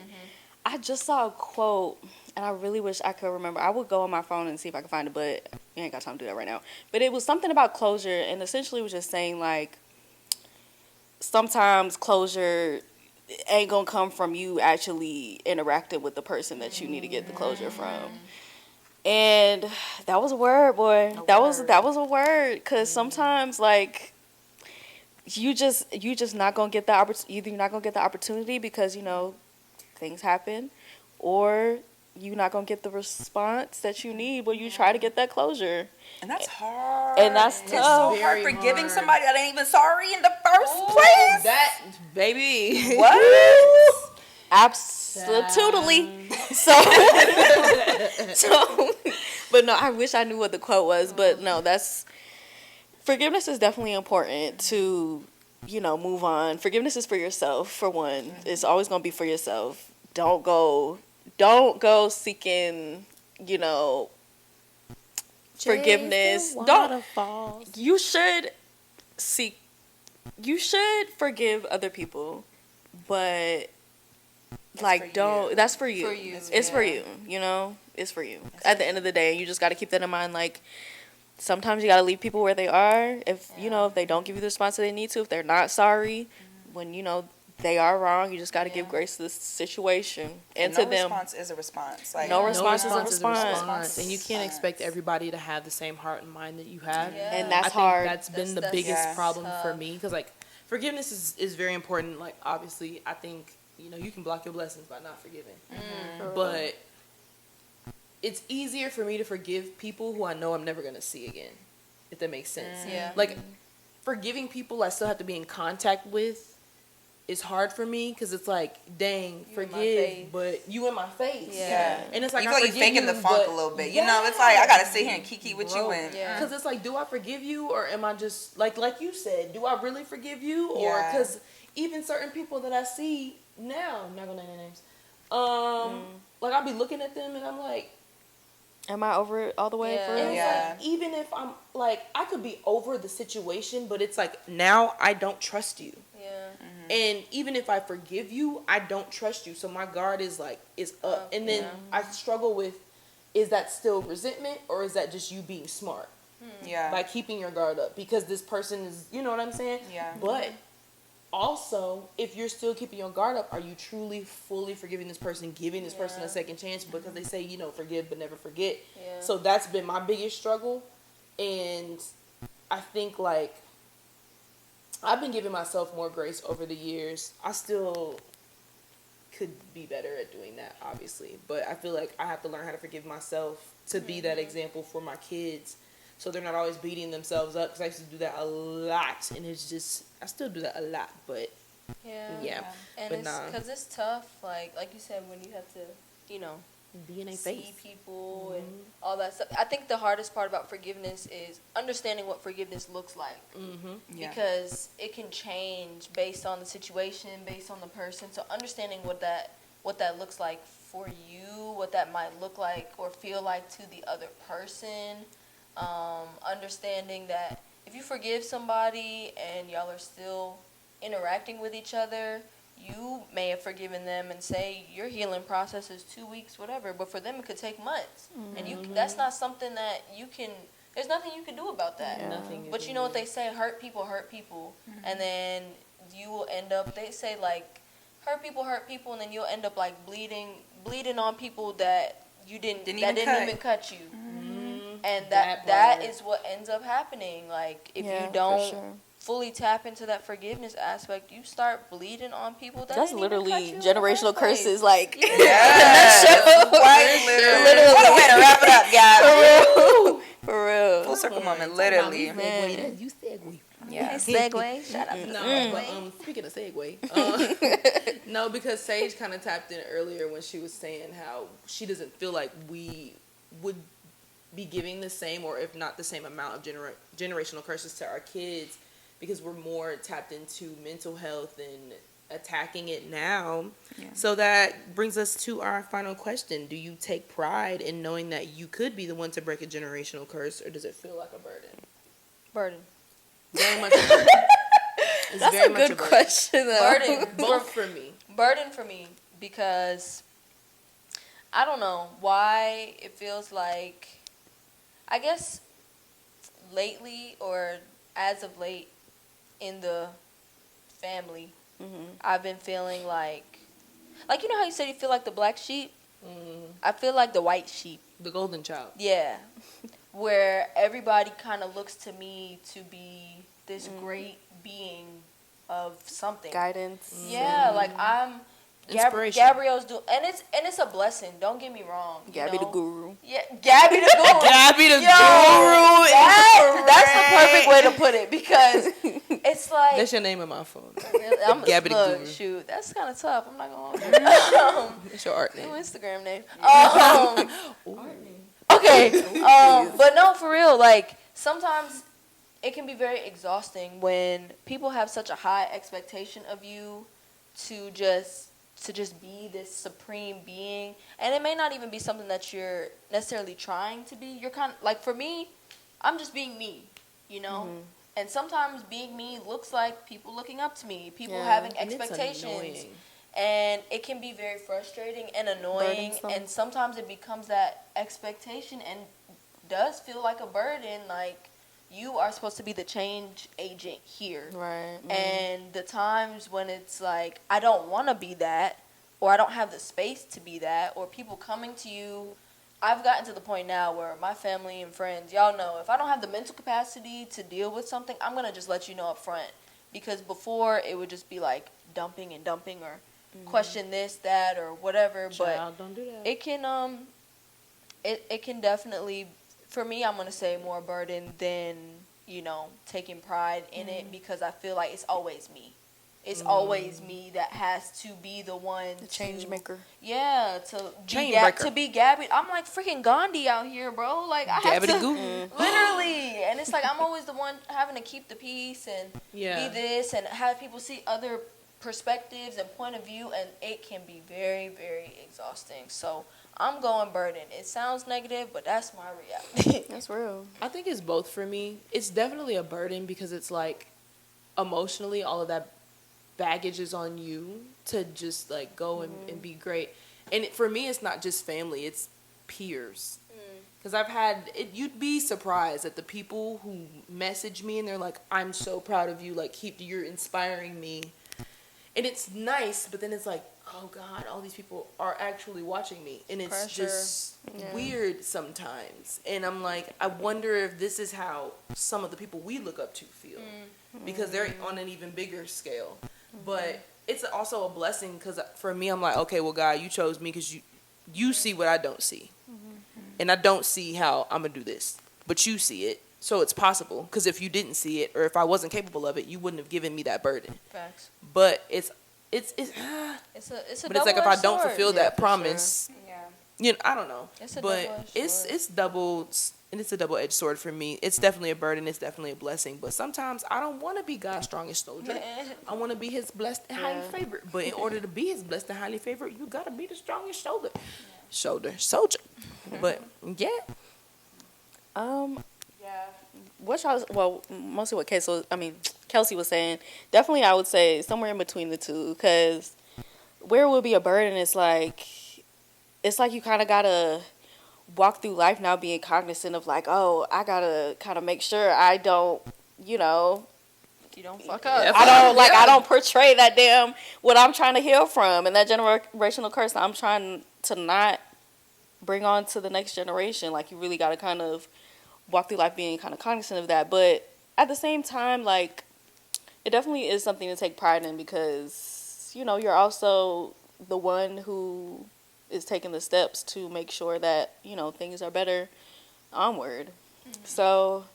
I just saw a quote, and I really wish I could remember. I would go on my phone and see if I could find it, but we ain't got time to do that right now. But it was something about closure, and essentially was just saying, like, sometimes closure ain't gonna come from you actually interacting with the person that you need to get the closure from. And that was a word, boy. That was a word, because sometimes, like, you just not gonna get the either you're not gonna get the opportunity because, you know, things happen, or you're not gonna get the response that you need when you try to get that closure. and that's hard. And that's It's tough. so hard forgiving somebody that ain't even sorry in the first place. That, baby. What? Absolutely. So, but no, I wish I knew what the quote was. But no, forgiveness is definitely important to, you know, move on. Forgiveness is for yourself, for one. It's always going to be for yourself. Don't go seeking, you know, forgiveness. You should forgive other people, but like, don't, that's for you. For you. It's for you, you know? It's for you. At the end of the day, you just got to keep that in mind. Like, sometimes you got to leave people where they are. If, you know, if they don't give you the response that they need to, if they're not sorry, when, you know, they are wrong, you just got to give grace to the situation and to them. No response is a response. Like, No response is a response. And you can't expect everybody to have the same heart and mind that you have. Yeah. And that's I think hard. that's been the That's biggest problem for tough. me, because like forgiveness is very important. Like, obviously, I think, you know, you can block your blessings by not forgiving, but it's easier for me to forgive people who I know I'm never gonna see again, if that makes sense. Yeah. Like, forgiving people I still have to be in contact with is hard for me, because it's like, dang, You in my forgive, face. but you in my face. Yeah. And it's like, you I feel like forgive you're faking the you, funk but- a little bit. You know, it's like, I got to sit here and kiki with you. And Yeah. Because it's like, do I forgive you, or am I just, like you said, do I really forgive you? Or, Yeah. because even certain people that I see now, I'm not going to name their names, like, I'll be looking at them and I'm like, Am I over it all the way? Yeah. For and real? it's Yeah. like, even if I'm, like, I could be over the situation, but it's like, now I don't trust you. Yeah. And even if I forgive you, I don't trust you. So my guard is like, is up. And then I struggle with, is that still resentment, or is that just you being smart yeah. by keeping your guard up? Because this person is, you know what I'm saying? Yeah. But also, if you're still keeping your guard up, are you truly fully forgiving this person, giving this person a second chance? Because they say, you know, forgive but never forget. Yeah. So that's been my biggest struggle. And I think, like, I've been giving myself more grace over the years. I still could be better at doing that, obviously. But I feel like I have to learn how to forgive myself to be that example for my kids, so they're not always beating themselves up. Because I used to do that a lot. And it's just, I still do that a lot. But, yeah. And But it's nah. because it's tough, like you said, when you have to, you know, Be in a see face. people and all that stuff. I think the hardest part about forgiveness is understanding what forgiveness looks like, Yeah. because it can change based on the situation, based on the person. So understanding what that looks like for you, what that might look like or feel like to the other person. Understanding that if you forgive somebody and y'all are still interacting with each other, you may have forgiven them and say your healing process is 2 weeks, whatever, but for them it could take months. And that's not something that you can, there's nothing you can do about that. Nothing you But can you know what do. they say, hurt people, and then you will end up, they say, like, hurt people, and then you'll end up like bleeding on people that you didn't even cut you. And that part. is what ends up happening. Like, if Yeah, you for don't sure. fully tap into that forgiveness aspect, you start bleeding on people that That's didn't even cut literally you in the generational first place. curses. Like, Yes. Quite literally. What a way to wrap it up, guys. for real. Full circle moment, literally. Man. You segue. Yeah. Segue. Shout out to No, but speaking of segue, no, because Sage kind of tapped in earlier when she was saying how she doesn't feel like we would be giving the same, or if not the same amount of generational curses to our kids, because we're more tapped into mental health and attacking it now. Yeah. So that brings us to our final question. Do you take pride in knowing that you could be the one to break a generational curse, or does it feel like a burden? burden. Very much a burden. It's That's very a much good burden. question, though. Burden. Both for me. Burden for me, because I don't know why it feels like, I guess lately, or as of late in the family, I've been feeling like you know how you said you feel like the black sheep? I feel like the white sheep. The golden child. Yeah. Where everybody kind of looks to me to be this great being of something. Guidance. Yeah, like I'm Inspiration. Gabrielle's doing, and it's a blessing. Don't get me wrong. you Gabby the know? guru. Yeah, Gabby the guru. Gabby the Yo, guru is that's the perfect way to put it, because it's like That's your name on my phone. I'm Gabby the look, guru. shoot, that's kind of tough. I'm not gonna hold you. It's your art New name. Instagram name. Okay. But no, for real. Like, sometimes it can be very exhausting when people have such a high expectation of you to just be this supreme being, and it may not even be something that you're necessarily trying to be. You're kind of like, for me, I'm just being me, you know. And sometimes being me looks like people looking up to me, people Yeah. having And it's expectations. annoying. And it can be very frustrating and annoying, Burdensome. and sometimes it becomes that expectation and does feel like a burden. Like, you are supposed to be the change agent here. Right. And the times when it's like, I don't want to be that, or I don't have the space to be that, or people coming to you. I've gotten to the point now where my family and friends, y'all know, if I don't have the mental capacity to deal with something, I'm going to just let you know up front. Because before, it would just be like dumping or question this, that, or whatever. Child, don't do that. It can, it can definitely, for me, I'm going to say more burden than, taking pride in it, because I feel like it's always me. It's always me that has to be the one, The change maker. Yeah, Chain breaker. to be Gabby. I'm like freaking Gandhi out here, bro. Like, I have to, Gabbity-goo. literally. And it's like, I'm always the one having to keep the peace and Yeah. be this and have people see other perspectives and point of view, and it can be very, very exhausting. So I'm going burden. It sounds negative, but that's my reality. That's real. I think it's both for me. It's definitely a burden because it's like emotionally all of that baggage is on you to just like go and be great. And for me, it's not just family, it's peers. Because I've had it, you'd be surprised at the people who message me and they're like, I'm so proud of you, like you're inspiring me. And it's nice, but then it's like, oh God, all these people are actually watching me. And it's Pressure. just weird sometimes. And I'm like, I wonder if this is how some of the people we look up to feel. Because they're on an even bigger scale. But it's also a blessing because for me, I'm like, okay, well, God, you chose me because you see what I don't see. And I don't see how I'm going to do this. But you see it. So it's possible. Because if you didn't see it or if I wasn't capable of it, you wouldn't have given me that burden. Facts. But it's It's a but it's like if I double-edged don't sword. fulfill Yeah, that for promise, I don't know. It's a but double-edged it's double, and it's a double-edged sword for me. It's definitely a burden. It's definitely a blessing. But sometimes I don't want to be God's strongest soldier. I want to be His blessed and highly favored. But in order to be His blessed and highly favored, you gotta be the strongest soldier. But yeah, What y'all? Well, mostly what Kelsey was saying. Definitely, I would say somewhere in between the two. Because where it would be a burden, it's like you kind of gotta walk through life now being cognizant of like, oh, I gotta kind of make sure I don't, You don't fuck up. I don't portray that damn what I'm trying to heal from and that generational curse that I'm trying to not bring on to the next generation. Like, you really gotta kind of walk through life being kind of cognizant of that. But at the same time, like, it definitely is something to take pride in because, you're also the one who is taking the steps to make sure that, things are better onward. Mm-hmm. So,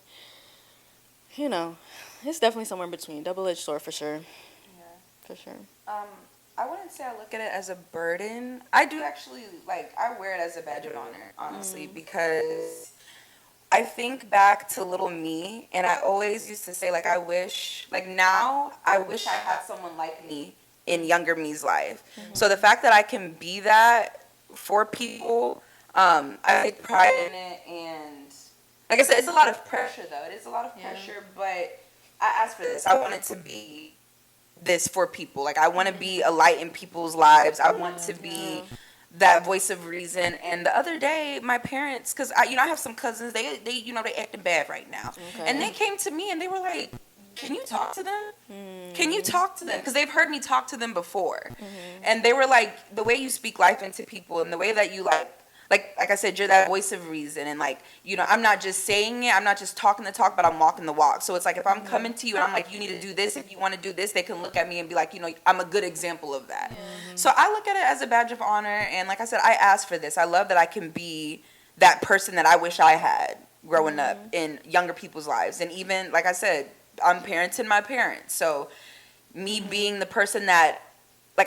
it's definitely somewhere in between. Double-edged sword for sure. Yeah. For sure. I wouldn't say I look at it as a burden. I do actually, I wear it as a badge of honor, honestly, because I think back to little me, and I always used to say, I wish I had someone like me in younger me's life. Mm-hmm. So the fact that I can be that for people, I take pride in it, and like I said, it's a lot of pressure, though. It is a lot of pressure, but I asked for this. I want it to be this for people. I want to be a light in people's lives. I want to be that voice of reason. And the other day, my parents, because I have some cousins, they acting bad right now. Okay. And they came to me and they were like, can you talk to them? Mm. Can you talk to them? Because they've heard me talk to them before. Mm-hmm. And they were like, the way you speak life into people and the way that you like I said, you're that voice of reason. And I'm not just saying it. I'm not just talking the talk, but I'm walking the walk. So it's like, if I'm coming to you and I'm like, you need to do this. If you want to do this, they can look at me and be like, I'm a good example of that. Mm-hmm. So I look at it as a badge of honor. And like I said, I asked for this. I love that I can be that person that I wish I had growing up in younger people's lives. And even, like I said, I'm parenting my parents. So me being the person that,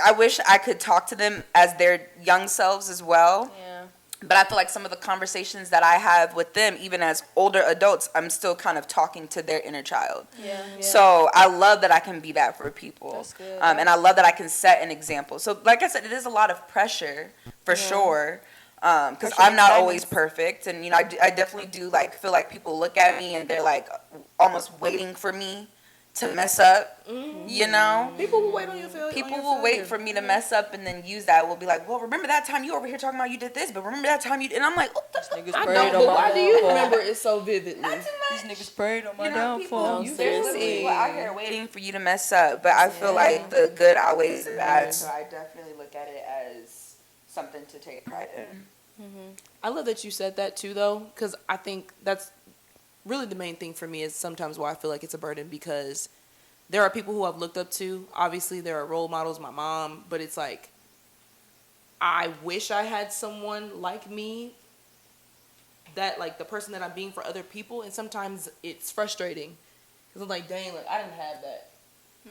I wish I could talk to them as their young selves as well. Yeah. But I feel like some of the conversations that I have with them, even as older adults, I'm still kind of talking to their inner child. Yeah. So I love that I can be that for people. That's good. And I love that I can set an example. So like I said, it is a lot of pressure for sure. Because I'm not always perfect. And, I definitely do feel like people look at me and they're almost waiting for me to mess up, you know? People will wait on your failure. People will wait for me to mess up and then use that. Will be like, well, remember that time you over here talking about you did this, but remember that time you did. And I'm like, what the fuck? I don't, but why do you remember it so vividly? Not too much. These niggas prayed on my Downfall. downfall. There's people out here waiting for you to mess up, but I feel like the good outweighs the bad, so I definitely look at it as something to take pride in. I love that you said that too, though, because I think that's really the main thing for me is sometimes why I feel like it's a burden, because there are people who I've looked up to. Obviously, there are role models, my mom, but it's like, I wish I had someone like me, that like the person that I'm being for other people, and sometimes it's frustrating because I'm like, dang, like I didn't have that,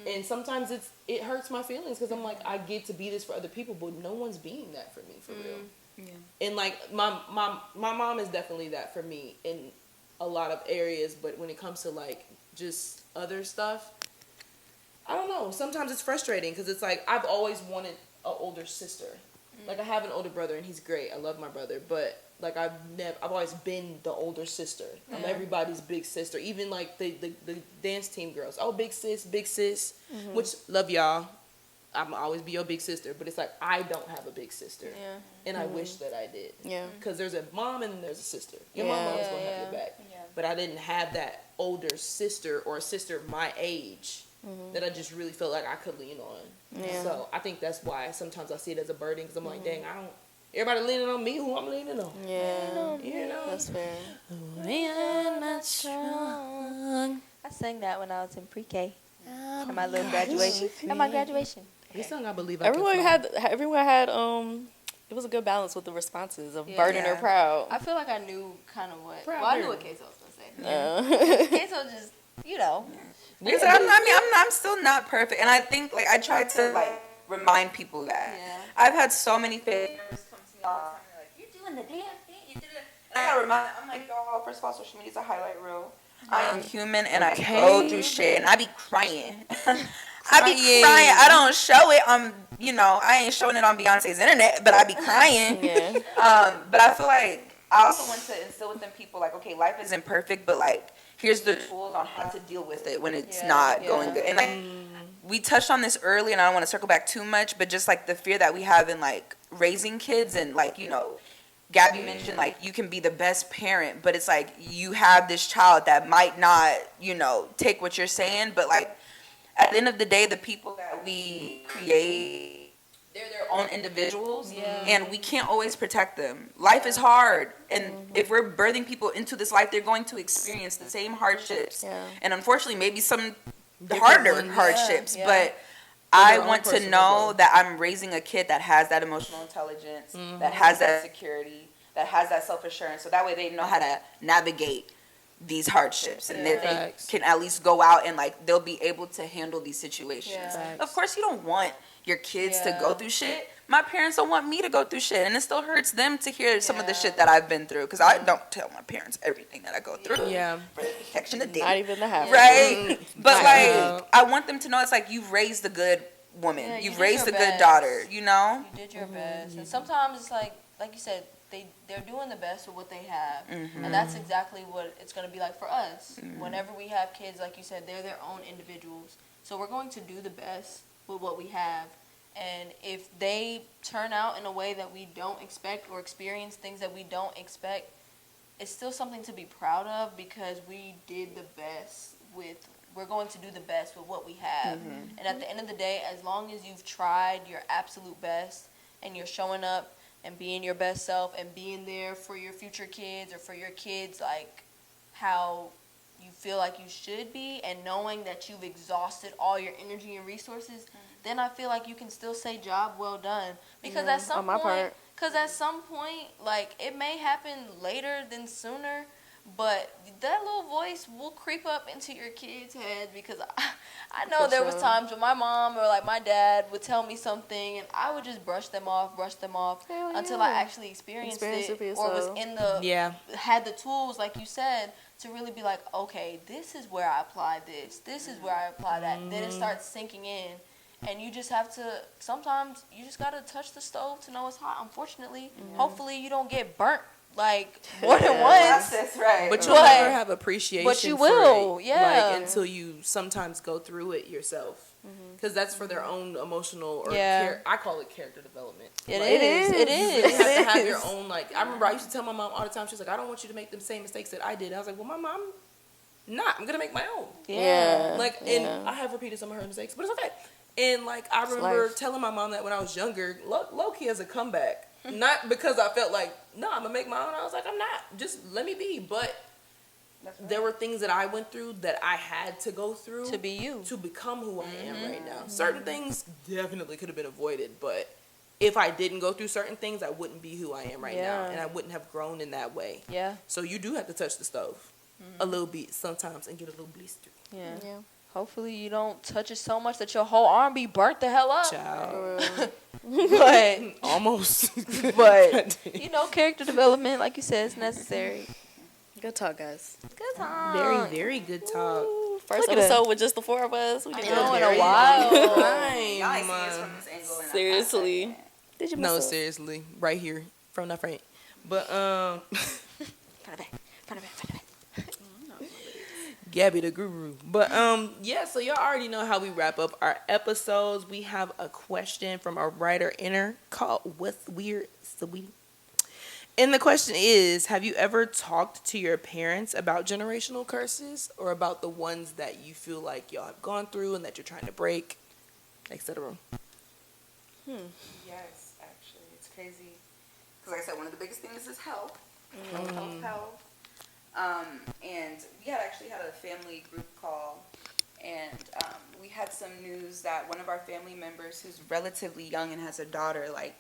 and sometimes it hurts my feelings because I'm like, I get to be this for other people, but no one's being that for me for real. Yeah. And like my mom is definitely that for me in a lot of areas, but when it comes to like just other stuff, I don't know. Sometimes it's frustrating because it's like I've always wanted an older sister. Like I have an older brother and he's great. I love my brother, but like I've always been the older sister. I'm everybody's big sister. Even like the dance team girls. Oh, big sis, which love y'all. I'm always be your big sister, but it's like I don't have a big sister, and I wish that I did. Yeah, because there's a mom and there's a sister. Your mom always gonna have your back, but I didn't have that older sister or a sister my age that I just really felt like I could lean on. Yeah. So I think that's why sometimes I see it as a burden because I'm like, dang, I don't. Everybody leaning on me, who I'm leaning on. Yeah, you know, that's fair. We are not strong. I sang that when I was in pre-K. At my little graduation. At my graduation. This song I believe everyone had it was a good balance with the responses of burden or proud. I feel like I knew kind of what. Well, I knew what Queso was gonna say. Queso just, you know. Because I'm still not perfect, and I think like I try to like remind people that I've had so many favors come to me all the time. They're like, "You're doing the damn thing. You did it." And I gotta remind. I'm like, "Oh, first of all, social media is a highlight reel. I am human, and I go through shit, and I be crying." I be crying. I don't show it on, I ain't showing it on Beyonce's internet, but I be crying. But I feel like I also want to instill within people, like, okay, life isn't perfect, but, like, here's the tools on how to deal with it when it's not going good. And, like, we touched on this earlier, and I don't want to circle back too much, but just, like, the fear that we have in, like, raising kids and, like, Gabby mentioned, like, you can be the best parent, but it's, like, you have this child that might not, take what you're saying, but, like, at the end of the day, the people that we create, they're their own individuals, and we can't always protect them. Life is hard, and if we're birthing people into this life, they're going to experience the same hardships, and unfortunately, maybe some harder hardships, but I want to know that I'm raising a kid that has that emotional intelligence, that has that security, that has that self-assurance, so that way they know how to navigate these hardships, and they can at least go out and like they'll be able to handle these situations. Of course, you don't want your kids to go through shit. My parents don't want me to go through shit, and it still hurts them to hear some of the shit that I've been through, because I don't tell my parents everything that I go through. For the protection of not even the half. Right? But like, I want them to know it's like you've raised a good woman, you've raised a good daughter. You did your best, and sometimes it's like you said. They're doing the best with what they have, and that's exactly what it's going to be like for us. Whenever we have kids, like you said, they're their own individuals, so we're going to do the best with what we have, and if they turn out in a way that we don't expect or experience things that we don't expect, it's still something to be proud of because we did the best we're going to do the best with what we have, and at the end of the day, as long as you've tried your absolute best and you're showing up and being your best self and being there for your future kids or for your kids, like how you feel like you should be, and knowing that you've exhausted all your energy and resources, then I feel like you can still say job well done. Because at some point, like it may happen later than sooner, but that little voice will creep up into your kid's head, because I know there was times when my mom or like my dad would tell me something and I would just brush them off until I actually experienced it or was in the had the tools, like you said, to really be like, okay, this is where I apply this is where I apply that. Then it starts sinking in, and you just have to, sometimes you just gotta touch the stove to know it's hot, unfortunately. Hopefully you don't get burnt like more than once. That's right. But you'll But- never have appreciation but you for will, it, yeah. like, until you sometimes go through it yourself. Because that's for their own emotional or Yeah. I call it character development. It Like, is. It You is. really have to have your own, like, I remember I used to tell my mom all the time, she's like, I don't want you to make the same mistakes that I did. I was like, well, my mom, I'm going to make my own. Yeah. Like, and I have repeated some of her mistakes, but it's okay. And, like, I remember life. telling my mom that when I was younger, low-key as a comeback. Not because I felt like, no, I'm going to make my own. I was like, I'm not. Just let me be. But there were things that I went through that I had to go through. To be you. To become who I am right now. Certain things definitely could have been avoided, but if I didn't go through certain things, I wouldn't be who I am right now. Yeah. And I wouldn't have grown in that way. Yeah. So you do have to touch the stove a little bit sometimes and get a little blister. Yeah. Yeah. Hopefully you don't touch it so much that your whole arm be burnt the hell up. Child. But Almost. but you know, character development, like you said, is necessary. Good talk, guys. Good time. Very, very good talk. First Look at episode with just the four of us. We I did know, good. in a Very while. time. Y'all ain't see us from this angle. And Seriously. Did you miss No, us? seriously. Right here. From the front. But, Front of back. Front of back. Front of back. Gabby the guru. But yeah, so y'all already know how we wrap up our episodes. We have a question from our writer inner called What's Weird, Sweetie? And the question is, have you ever talked to your parents about generational curses or about the ones that you feel like y'all have gone through and that you're trying to break, etc.? Yes, actually, it's crazy. Because like I said, one of the biggest things is health. Health. And we had actually had a family group call, and we had some news that one of our family members who's relatively young and has a daughter, like,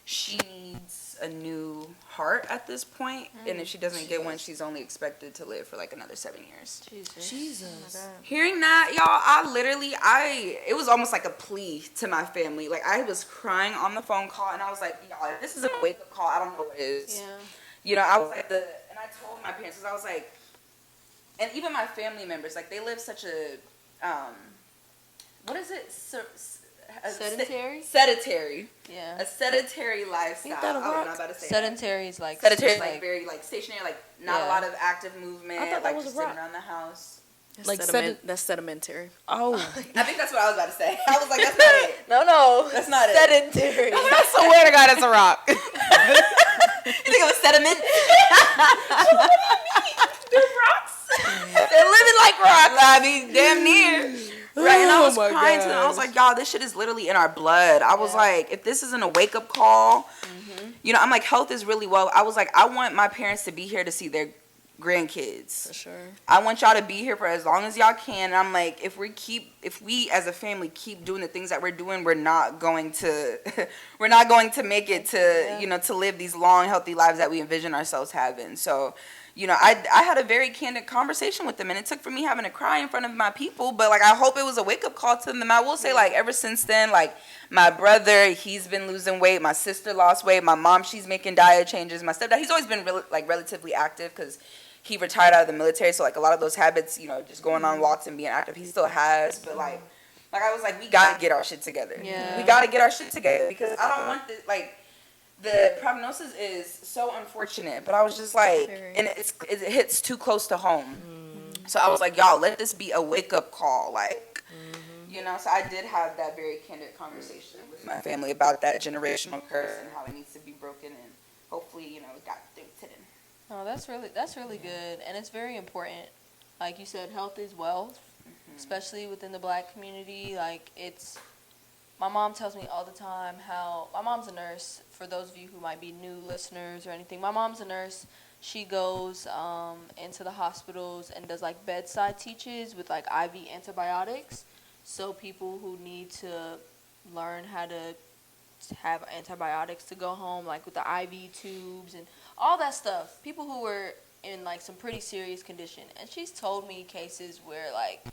she needs a new heart at this point, and if she doesn't get one, she's only expected to live for like another 7 years. Jesus. Hearing that, y'all, it was almost like a plea to my family. Like, I was crying on the phone call, and I was like, y'all, if this isn't a wake-up call, I don't know what it is. Yeah. You know, I was like, and I told my parents, because I was like, and even my family members, like, they live such a, what is it? Sedentary? Sedentary. Yeah. A sedentary lifestyle. Ain't that a I was rock? not about to say Sedentary is like Sedentary is just like very like stationary, like not a Yeah. lot of active movement, I thought that like was just a rock. sitting around the house. That's, Like that's sedimentary. Oh. I think that's what I was about to say. I was like, that's not it. No, That's not it. sedentary. I swear to God, it's a rock. You think it was sediment? They're living like rocks. I mean, damn near. Right, and I was Oh my crying to them. I was gosh. like, y'all, this shit is literally in our blood. I was like, if this isn't a wake-up call, you know, I'm like, health is really well. I was like, I want my parents to be here to see their grandkids. For sure. I want y'all to be here for as long as y'all can. And I'm like, if we as a family keep doing the things that we're doing, we're not going to make it to, you know, to live these long, healthy lives that we envision ourselves having. So, you know, I had a very candid conversation with them, and it took for me having to cry in front of my people, but like, I hope it was a wake-up call to them. I will say, like, ever since then, like, my brother, he's been losing weight, my sister lost weight, my mom, she's making diet changes, my stepdad, he's always been relatively active because he retired out of the military, so like a lot of those habits, you know, just going on walks and being active, he still has, but like I was like, we gotta get our shit together. Yeah. We gotta get our shit together, because I don't want this, like, the prognosis is so unfortunate, but I was just like, and it hits too close to home. So I was like, y'all, let this be a wake-up call, like, you know, so I did have that very candid conversation with my family about that generational curse and how it needs to be broken, and hopefully, you know, it got through to them. Oh, that's really good, and it's very important. Like you said, health is wealth, especially within the Black community. Like, it's, my mom tells me all the time how, my mom's a nurse, for those of you who might be new listeners or anything. My mom's a nurse. She goes into the hospitals and does like bedside teaches with like IV antibiotics. So people who need to learn how to have antibiotics to go home, like with the IV tubes and all that stuff. People who were in like some pretty serious condition. And she's told me cases where like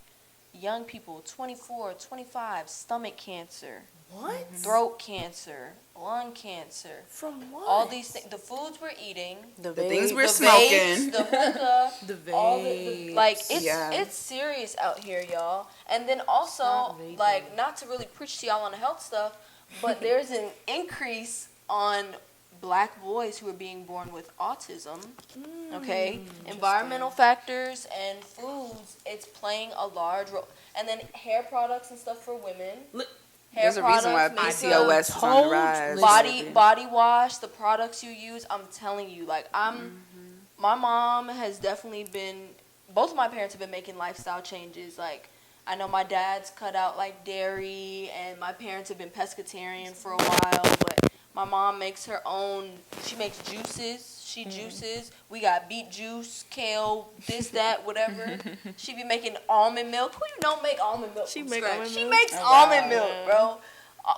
young people, 24, 25, stomach cancer, What? throat cancer, lung cancer, From what? all these things, the foods we're eating, The things vape. we're the smoking. vapes, the hookah, The all vapes. like it's Yeah. it's serious out here, y'all. And then also Stop vaping. like, not to really preach to y'all on the health stuff, but there's an increase on black boys who are being born with autism. Okay, environmental factors and foods, it's playing a large role. And then hair products and stuff for women. There's a reason why PCOS is on the rise. Body wash, the products you use. I'm telling you, like my mom has definitely been. Both of my parents have been making lifestyle changes. Like I know my dad's cut out like dairy, and my parents have been pescatarian for a while. But my mom makes her own. She makes juices. She juices. We got beet juice, kale, this, that, whatever. She be making almond milk. Who you know make almond milk? She makes almond milk, bro.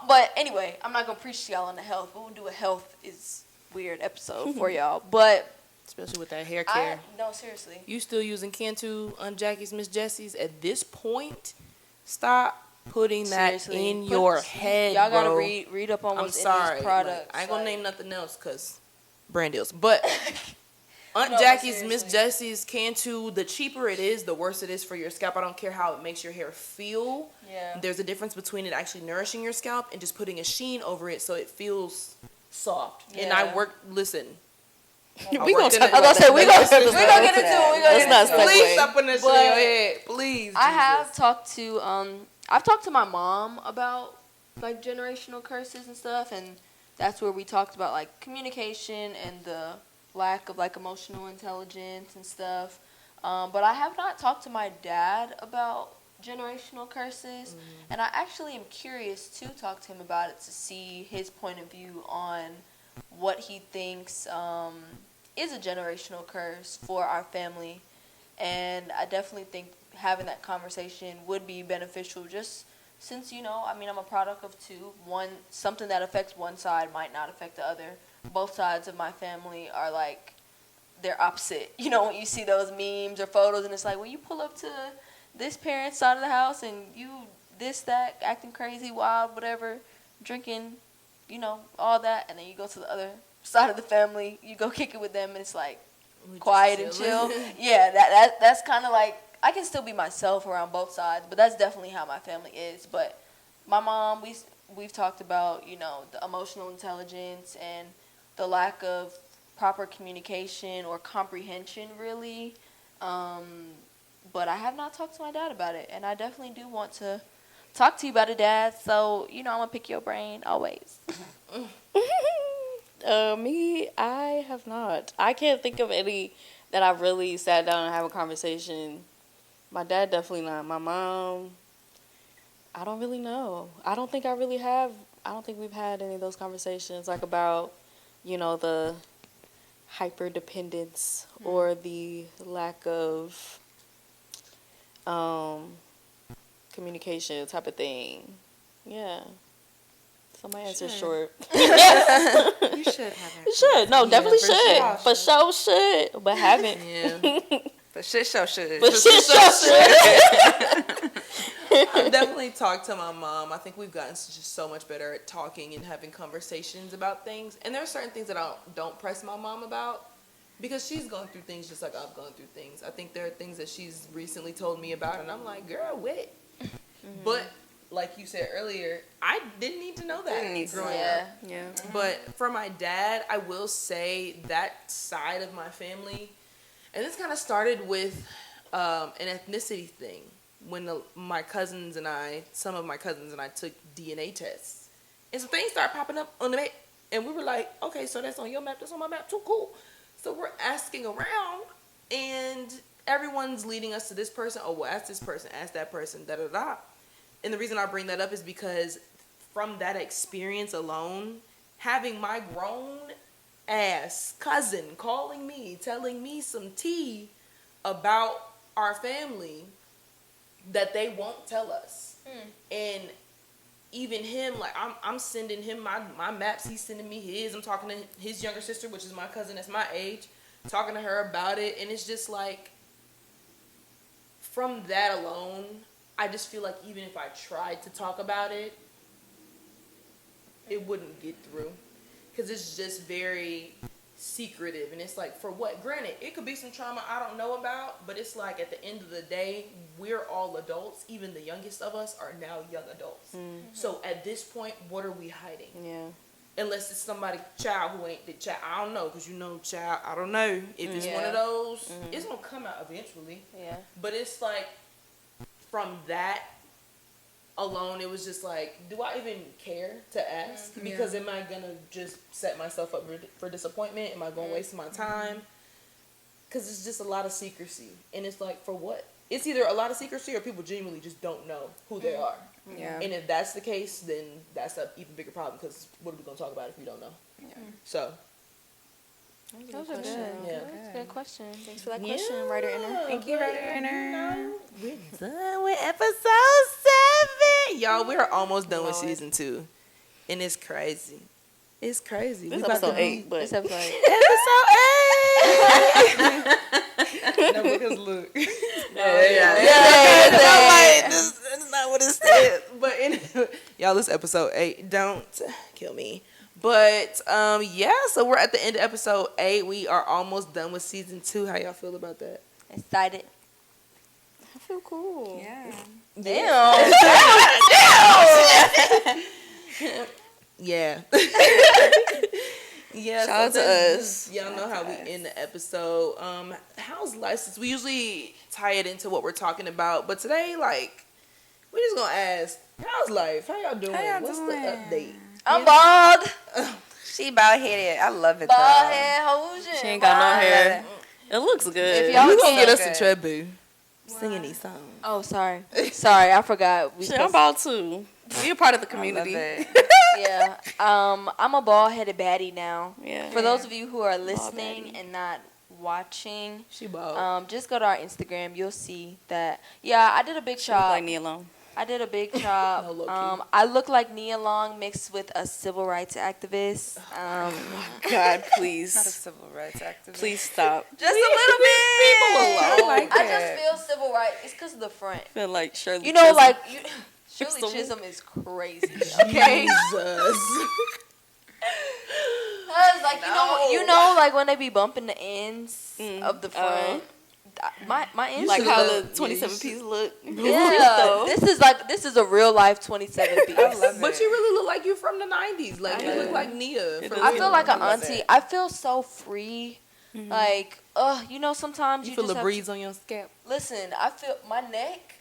But anyway, I'm not gonna preach to y'all on the health. We'll do a health is weird episode for y'all. But especially with that hair care. No, seriously. You still using Cantu on Jackie's Miss Jessie's at this point? Stop putting that in your head, y'all bro. gotta read up on what's in these products. I ain't gonna name nothing else because brand deals. But Aunt Jackie's Miss Jessie's Cantu, the cheaper it is, the worse it is for your scalp. I don't care how it makes your hair feel. Yeah. There's a difference between it actually nourishing your scalp and just putting a sheen over it so it feels soft. Yeah. And I work, listen. We gonna talk about that. We gonna get into Let's not segue. Please stop putting that shit in your head. Please. I have talked to I've talked to my mom about like generational curses and stuff, and that's where we talked about like communication and the lack of like emotional intelligence and stuff. But I have not talked to my dad about generational curses, and I actually am curious to talk to him about it to see his point of view on what he thinks is a generational curse for our family. And I definitely think having that conversation would be beneficial, just since, you know, I mean, I'm a product of two. Something that affects one side might not affect the other. Both sides of my family are like, they're opposite. You know, when you see those memes or photos and it's like, well, you pull up to this parent's side of the house and you this, that, acting crazy, wild, whatever, drinking, you know, all that. And then you go to the other side of the family, you go kick it with them, and it's like quiet and chill. Yeah, that's kind of like, I can still be myself around both sides, but that's definitely how my family is. But my mom, we've talked about, you know, the emotional intelligence and the lack of proper communication or comprehension, really. But I have not talked to my dad about it, and I definitely do want to talk to you about it, Dad. So, you know, I'm going to pick your brain always. Me, I have not. I can't think of any that I've really sat down and have a conversation. My dad, definitely not. My mom, I don't really know. I don't think I really have. I don't think we've had any of those conversations, like about, you know, the hyper dependence or the lack of communication type of thing. Yeah. So my answer's short. You should have that. Should. No, definitely should. sure. For sure should. But haven't. Yeah. But shit show should. But shit sure should. I've definitely talked to my mom. I think we've gotten just so much better at talking and having conversations about things. And there are certain things that I don't press my mom about because she's gone through things just like I've gone through things. I think there are things that she's recently told me about, and I'm like, girl, what? But like you said earlier, I didn't need to know that growing up. Yeah. But for my dad, I will say that side of my family, and this kind of started with an ethnicity thing. When some of my cousins and I took DNA tests, and some things started popping up on the map, and we were like, okay, so that's on your map, that's on my map too, cool. So we're asking around, and everyone's leading us to this person. Oh, well, ask this person, ask that person, da-da-da. And the reason I bring that up is because from that experience alone, having my grown ass cousin calling me, telling me some tea about our family that they won't tell us. And even him, like I'm sending him my maps, he's sending me his. I'm talking to his younger sister, which is my cousin that's my age, talking to her about it. And it's just like, from that alone, I just feel like even if I tried to talk about it, it wouldn't get through. Because it's just very secretive. And it's like, for what? Granted, it could be some trauma I don't know about, but it's like at the end of the day, we're all adults. Even the youngest of us are now young adults. So at this point, what are we hiding? Yeah. unless it's somebody child who ain't the child. I don't know, because child, I don't know if it's one of those. It's gonna come out eventually. Yeah. But it's like from that alone, it was just like, do I even care to ask? Because am I gonna just set myself up for disappointment? Am I gonna waste my time? Because it's just a lot of secrecy, and it's like, for what? It's either a lot of secrecy or people genuinely just don't know who they are. Yeah. And if that's the case, then that's an even bigger problem, because what are we going to talk about if you don't know? Yeah. So. Those are good. Yeah. That's a good question. Thanks for that question, Writer Inner. Thank you, Writer Inner. We're done with episode 7. Y'all, we're almost done with season 2. And it's crazy. It's crazy. This is episode 8, but... This episode 8. Episode 8! No, because look. Yeah. That's not what it said. But anyway, y'all, this is episode 8. Don't kill me. But yeah, so we're at the end of episode 8. We are almost done with season 2. How y'all feel about that? Excited. I feel cool. Yeah. Damn. Yeah. Yeah. Shout out to us. Y'all know how we end the episode. How's life? Since we usually tie it into what we're talking about, but today, like, we're just gonna ask, how's life? How y'all doing? What's the update? I'm bald. She bald headed. I love it Bald though. head, Hosian. She ain't got no hair. It looks good. If y'all You can't gonna get us good. a treble singing these songs? Oh, sorry. Sorry, I forgot. Shit, I'm bald too. You're part of the I love community. it. Yeah. I'm a bald-headed baddie now. Yeah. For those of you who are listening and not watching, She bald. just go to our Instagram. You'll see that. Yeah, I did a big She look chop. like Nia Long. I did a big chop. No, low-key. I look like Nia Long mixed with a civil rights activist. God, Not a please. civil rights activist. Please stop. Just a little bit. I like I it. just feel civil rights. It's because of the front. I feel like Shirley You know, Chisholm. like Shirley Chisholm. Chisholm is crazy. Okay. Jesus. Cause like you know, like when they be bumping the ends of the front. My ends Like should how look- the 27 piece look. Yeah, this is a real life 27 piece. I love But it. you really look like you're from the 90s. Like, you look like Nia. It from does. I feel like an I love auntie. it. I feel so free. Like, sometimes You you feel just a have breeze on your scalp. Listen, I feel my neck.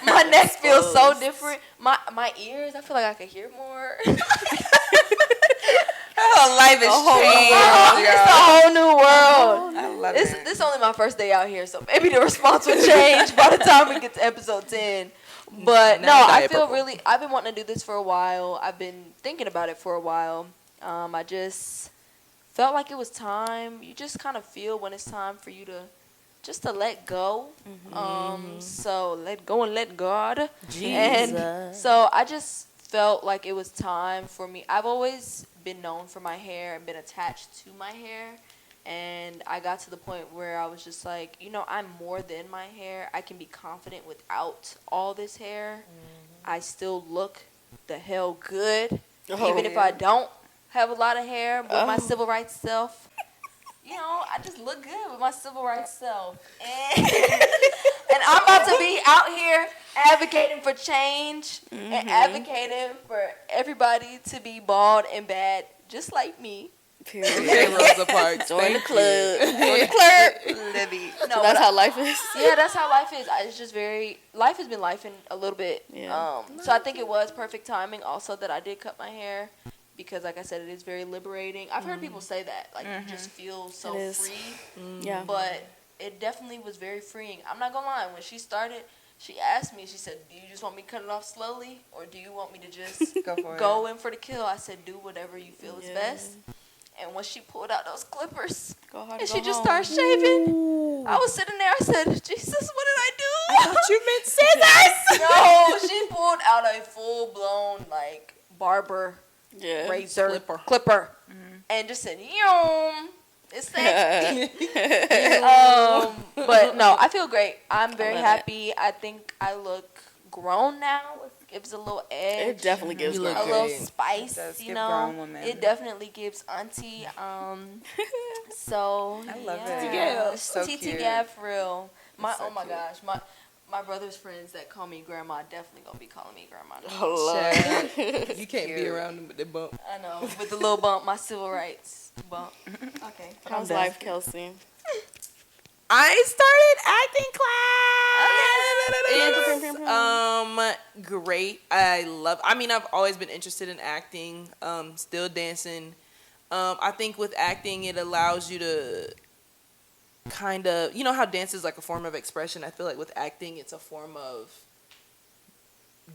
My neck feels so different. My ears, I feel like I could hear more. Her life is changed, It's a whole new world. I love This it. this is only my first day out here, so maybe the response will change by the time we get to episode 10. But Now no, you got I it feel purple. really. I've been wanting to do this for a while. I've been thinking about it for a while. I just felt like it was time. You just kind of feel when it's time for you to let go. So let go and let God. And so I just felt like it was time for me. I've always been known for my hair and been attached to my hair. And I got to the point where I was just like, I'm more than my hair. I can be confident without all this hair. I still look the hell good. Even if I don't have a lot of hair with my civil rights self. I just look good with my civil rights self. And, and I'm about to be out here advocating for change and advocating for everybody to be bald and bad, just like me. Period. Rosa Parks. Join the club. Join the club. Libby. No, So that's how life is. Yeah, that's how life is. It's just life has been lifing a little bit. Yeah. So I think it was perfect timing also that I did cut my hair because, like I said, it is very liberating. I've heard people say that, like, you just feel so It is. free. Yeah. But it definitely was very freeing. I'm not going to lie. When she started, she asked me, she said, do you just want me to cut it off slowly or do you want me to just Go for it. go in for the kill? I said, do whatever you feel is best. And when she pulled out those clippers Go hard, and go she just home. started shaving, I was sitting there. I said, Jesus, what did I do? I thought you meant scissors. No, she pulled out a full-blown, like, barber Yeah. razor clipper and just said, yum. It's sexy. But no, I feel great. I'm very love happy. I think I look grown now. It gives a little edge. It definitely gives You look a grown. little great. spice, It does you give know. grown women. It definitely gives auntie. So I love yeah. it. Yeah. It's So TT cute. Gab for real. It's so Oh my cute. gosh, my brother's friends that call me grandma definitely gonna be calling me grandma now. Oh, Lord. You can't be around them with the bump. I know, with the little bump, my civil rights bump. Okay. How's life, Kelsey? I started acting class. It's great. I've always been interested in acting. Still dancing. I think with acting, it allows you to kind of, you know how dance is like a form of expression. I feel like with acting, it's a form of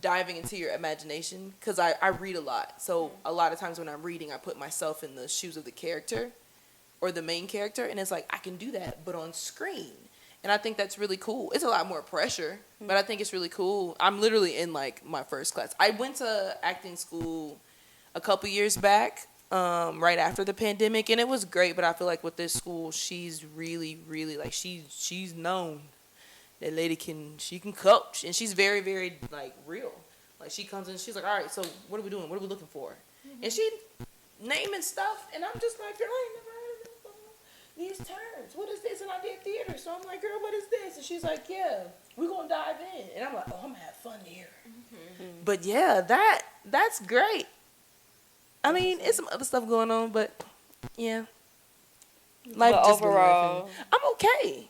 diving into your imagination, because I read a lot. So a lot of times when I'm reading, I put myself in the shoes of the character or the main character, and it's like I can do that but on screen, and I think that's really cool. It's a lot more pressure, but I think it's really cool. I'm literally in like my first class. I went to acting school a couple years back, right after the pandemic, and it was great. But I feel like with this school, she's really like she's known. That lady she can coach, and she's very, very like real. Like she comes in, she's like, all right, so what are we doing? What are we looking for? And she naming stuff, and I'm just like, girl, I ain't never heard of these terms. What is this? And I did theater, so I'm like, girl, what is this? And she's like, yeah, we're gonna dive in. And I'm like, oh, I'm gonna have fun here. But yeah, that's great. I mean, it's some other stuff going on, but yeah, life But just been overall, lifing. I'm okay.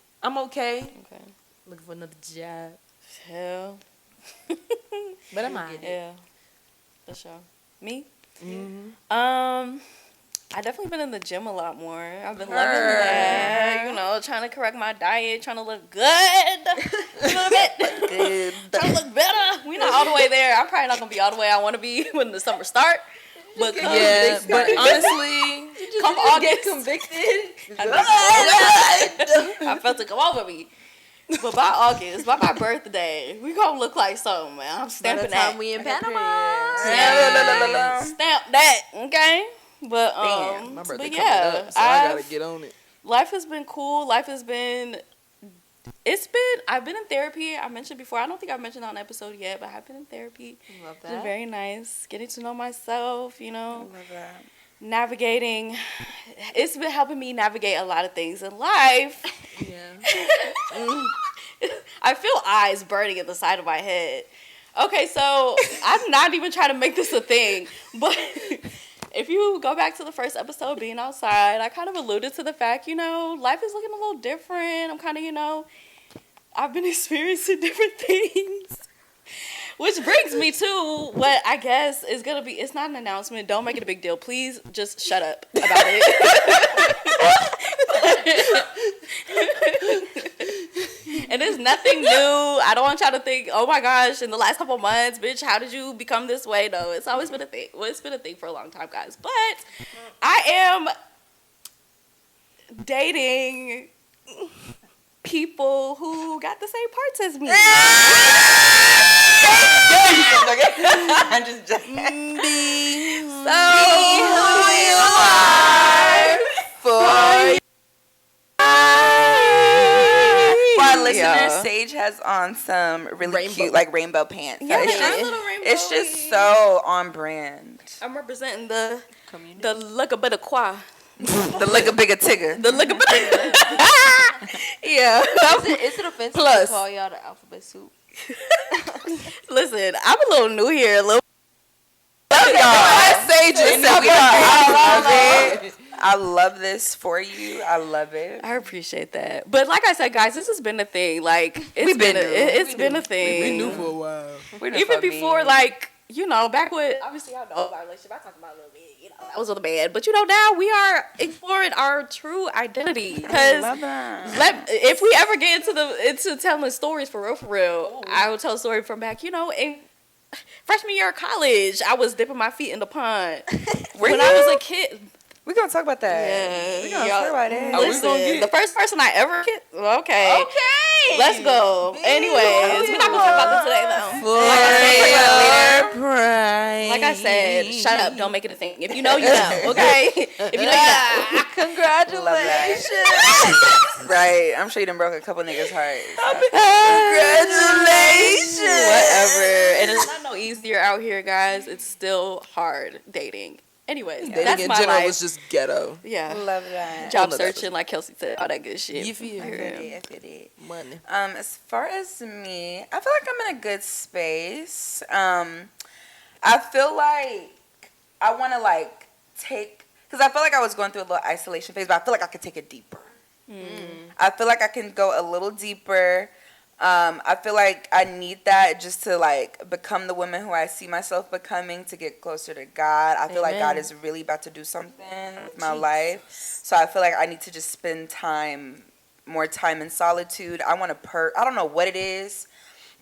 okay. Looking for another job. Hell, But I'm out. yeah, for sure. Me? Mm-hmm. I definitely been in the gym a lot more. I've been loving that. You know, trying to correct my diet, trying to look good. A little bit. Trying to look better. We're not all the way there. I'm probably not gonna be all the way I want to be when the summer start. But Yeah, but honestly, come August, Get convicted. I felt it come over me. But by August, by my birthday, we gonna look like something, man. I'm By the stamping time that. we in Panama. Stamp that, okay? But my birthday but coming yeah, up, so I gotta get on it. life has been cool. I've been in therapy. I mentioned before. I don't think I've mentioned that on an episode yet, but I've been in therapy. Love It's been that. very nice. Getting to know myself, you know. Love that. Navigating. It's been helping me navigate a lot of things in life. Yeah. I feel eyes burning in the side of my head. Okay, so I'm not even trying to make this a thing, but if you go back to the first episode, being outside, I kind of alluded to the fact, you know, life is looking a little different. I'm kind of, you know, I've been experiencing different things. Which brings me to what I guess is going to be, it's not an announcement. Don't make it a big deal. Please just shut up about it. And it's nothing new. I don't want y'all to think, oh my gosh, in the last couple months, bitch, how did you become this way? No, it's always been a thing. Well, it's been a thing for a long time, guys. But I am dating people who got the same parts as me. I'm just joking. So who you are For our listeners, Yeah. Sage has on some really Rainbow. cute, like rainbow pants. Yeah, it's nice just, little rainbow. it's just so on brand. I'm representing the Community. look a bit of qua. The look a bigger tigger. The look a bit. Yeah. Is it offensive Plus. to call y'all the alphabet soup? Listen, I'm a little new here. A little. Sage And yourself. you I love it. I love this for you. I love it. I appreciate that. But like I said, guys, this has been a thing. Like it's We've been been new. it's been a thing. We knew for a while. We done Even fuck me. before, like, you know, back with obviously y'all know about our relationship. I talked about it a little bit. You know, that was with a man. But you know, now we are exploring our true identity. Because Love that. if we ever get into telling stories for real, I will tell a story from back, you know, in freshman year of college. I was dipping my feet in the pond when I was a kid. We're going to talk about that. Yeah, We're going to y'all- talk about it. Listen, the first person I ever kissed. Okay. Okay. Let's go. Anyways, we're not gonna talk about this today though. Like I said, shut up. Don't make it a thing. If you know, you know. Okay. If you know, you know. Congratulations. Right. I'm sure you done broke a couple niggas' hearts. Whatever. And it's not no easier out here, guys. It's still hard dating. Anyways, Dating that's in my general life. is just ghetto. Yeah. Love that. Job All of that. searching, like Kelsey said, all that good shit. You feel I me? feel it. Money. As far as me, I feel like I'm in a good space. I feel like I want to like take, because I feel like I was going through a little isolation phase, but I feel like I could take it deeper. I feel like I can go a little deeper. I feel like I need that just to like become the woman who I see myself becoming, to get closer to God. I feel like God Amen. is really about to do something with my life. So I feel like I need to just spend more time in solitude. I want to I don't know what it is.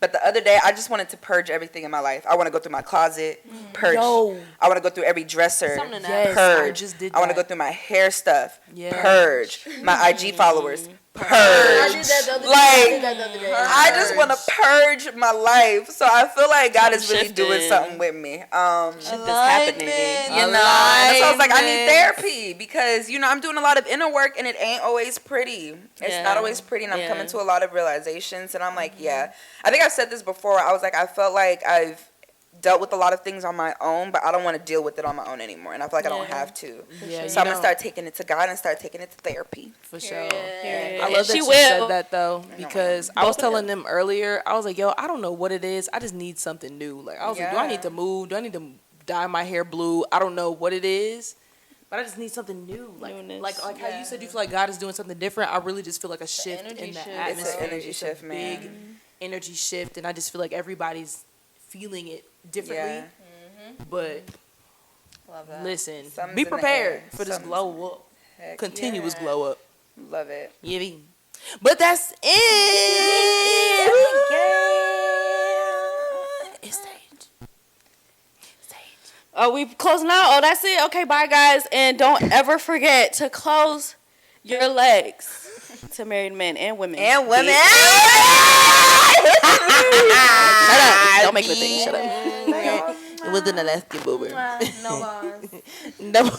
But the other day, I just wanted to purge everything in my life. I want to go through my closet, purge. Yo. I want to go through every dresser, Something to Yes, purge. I just did I want to that. go through my hair stuff, Yeah. purge. My IG followers, purge. I did that the other day. I did that the other day. I just want to purge my life. So I feel like God is really doing shifting. something with me. Shit that's happening. You know, and so I was like, I need therapy because, you know, I'm doing a lot of inner work and it ain't always pretty. It's not always pretty, and I'm coming to a lot of realizations, and I'm like, yeah. I think I've said this before. I was like, I felt like I've dealt with a lot of things on my own, but I don't want to deal with it on my own anymore, and I feel like I don't have to. Yeah, So I'm going to start taking it to God and start taking it to therapy. For sure. Period. I love that She you will. said that though, because I was Both of telling them earlier, I was like, yo, I don't know what it is. I just need something new. Like, I was like, do I need to move? Do I need to dye my hair blue? I don't know what it is, but I just need something new. Like, Newness. like how you said you feel like God is doing something different. I really just feel like a shift energy in the shift. atmosphere. It's an energy It's shift, a man. big energy shift, and I just feel like everybody's feeling it differently. Yeah. But Love that. listen, Something's be in the prepared air. for this Something's glow up, Heck continuous yeah. glow up. Love it. You mean? But that's it. It's stage. Oh, we closing out? Oh, that's it? Okay, bye, guys. And don't ever forget to close your legs to married men and women. And women. Shut up. Don't make me think. Shut up. It wasn't a nasty boober. No bars. No.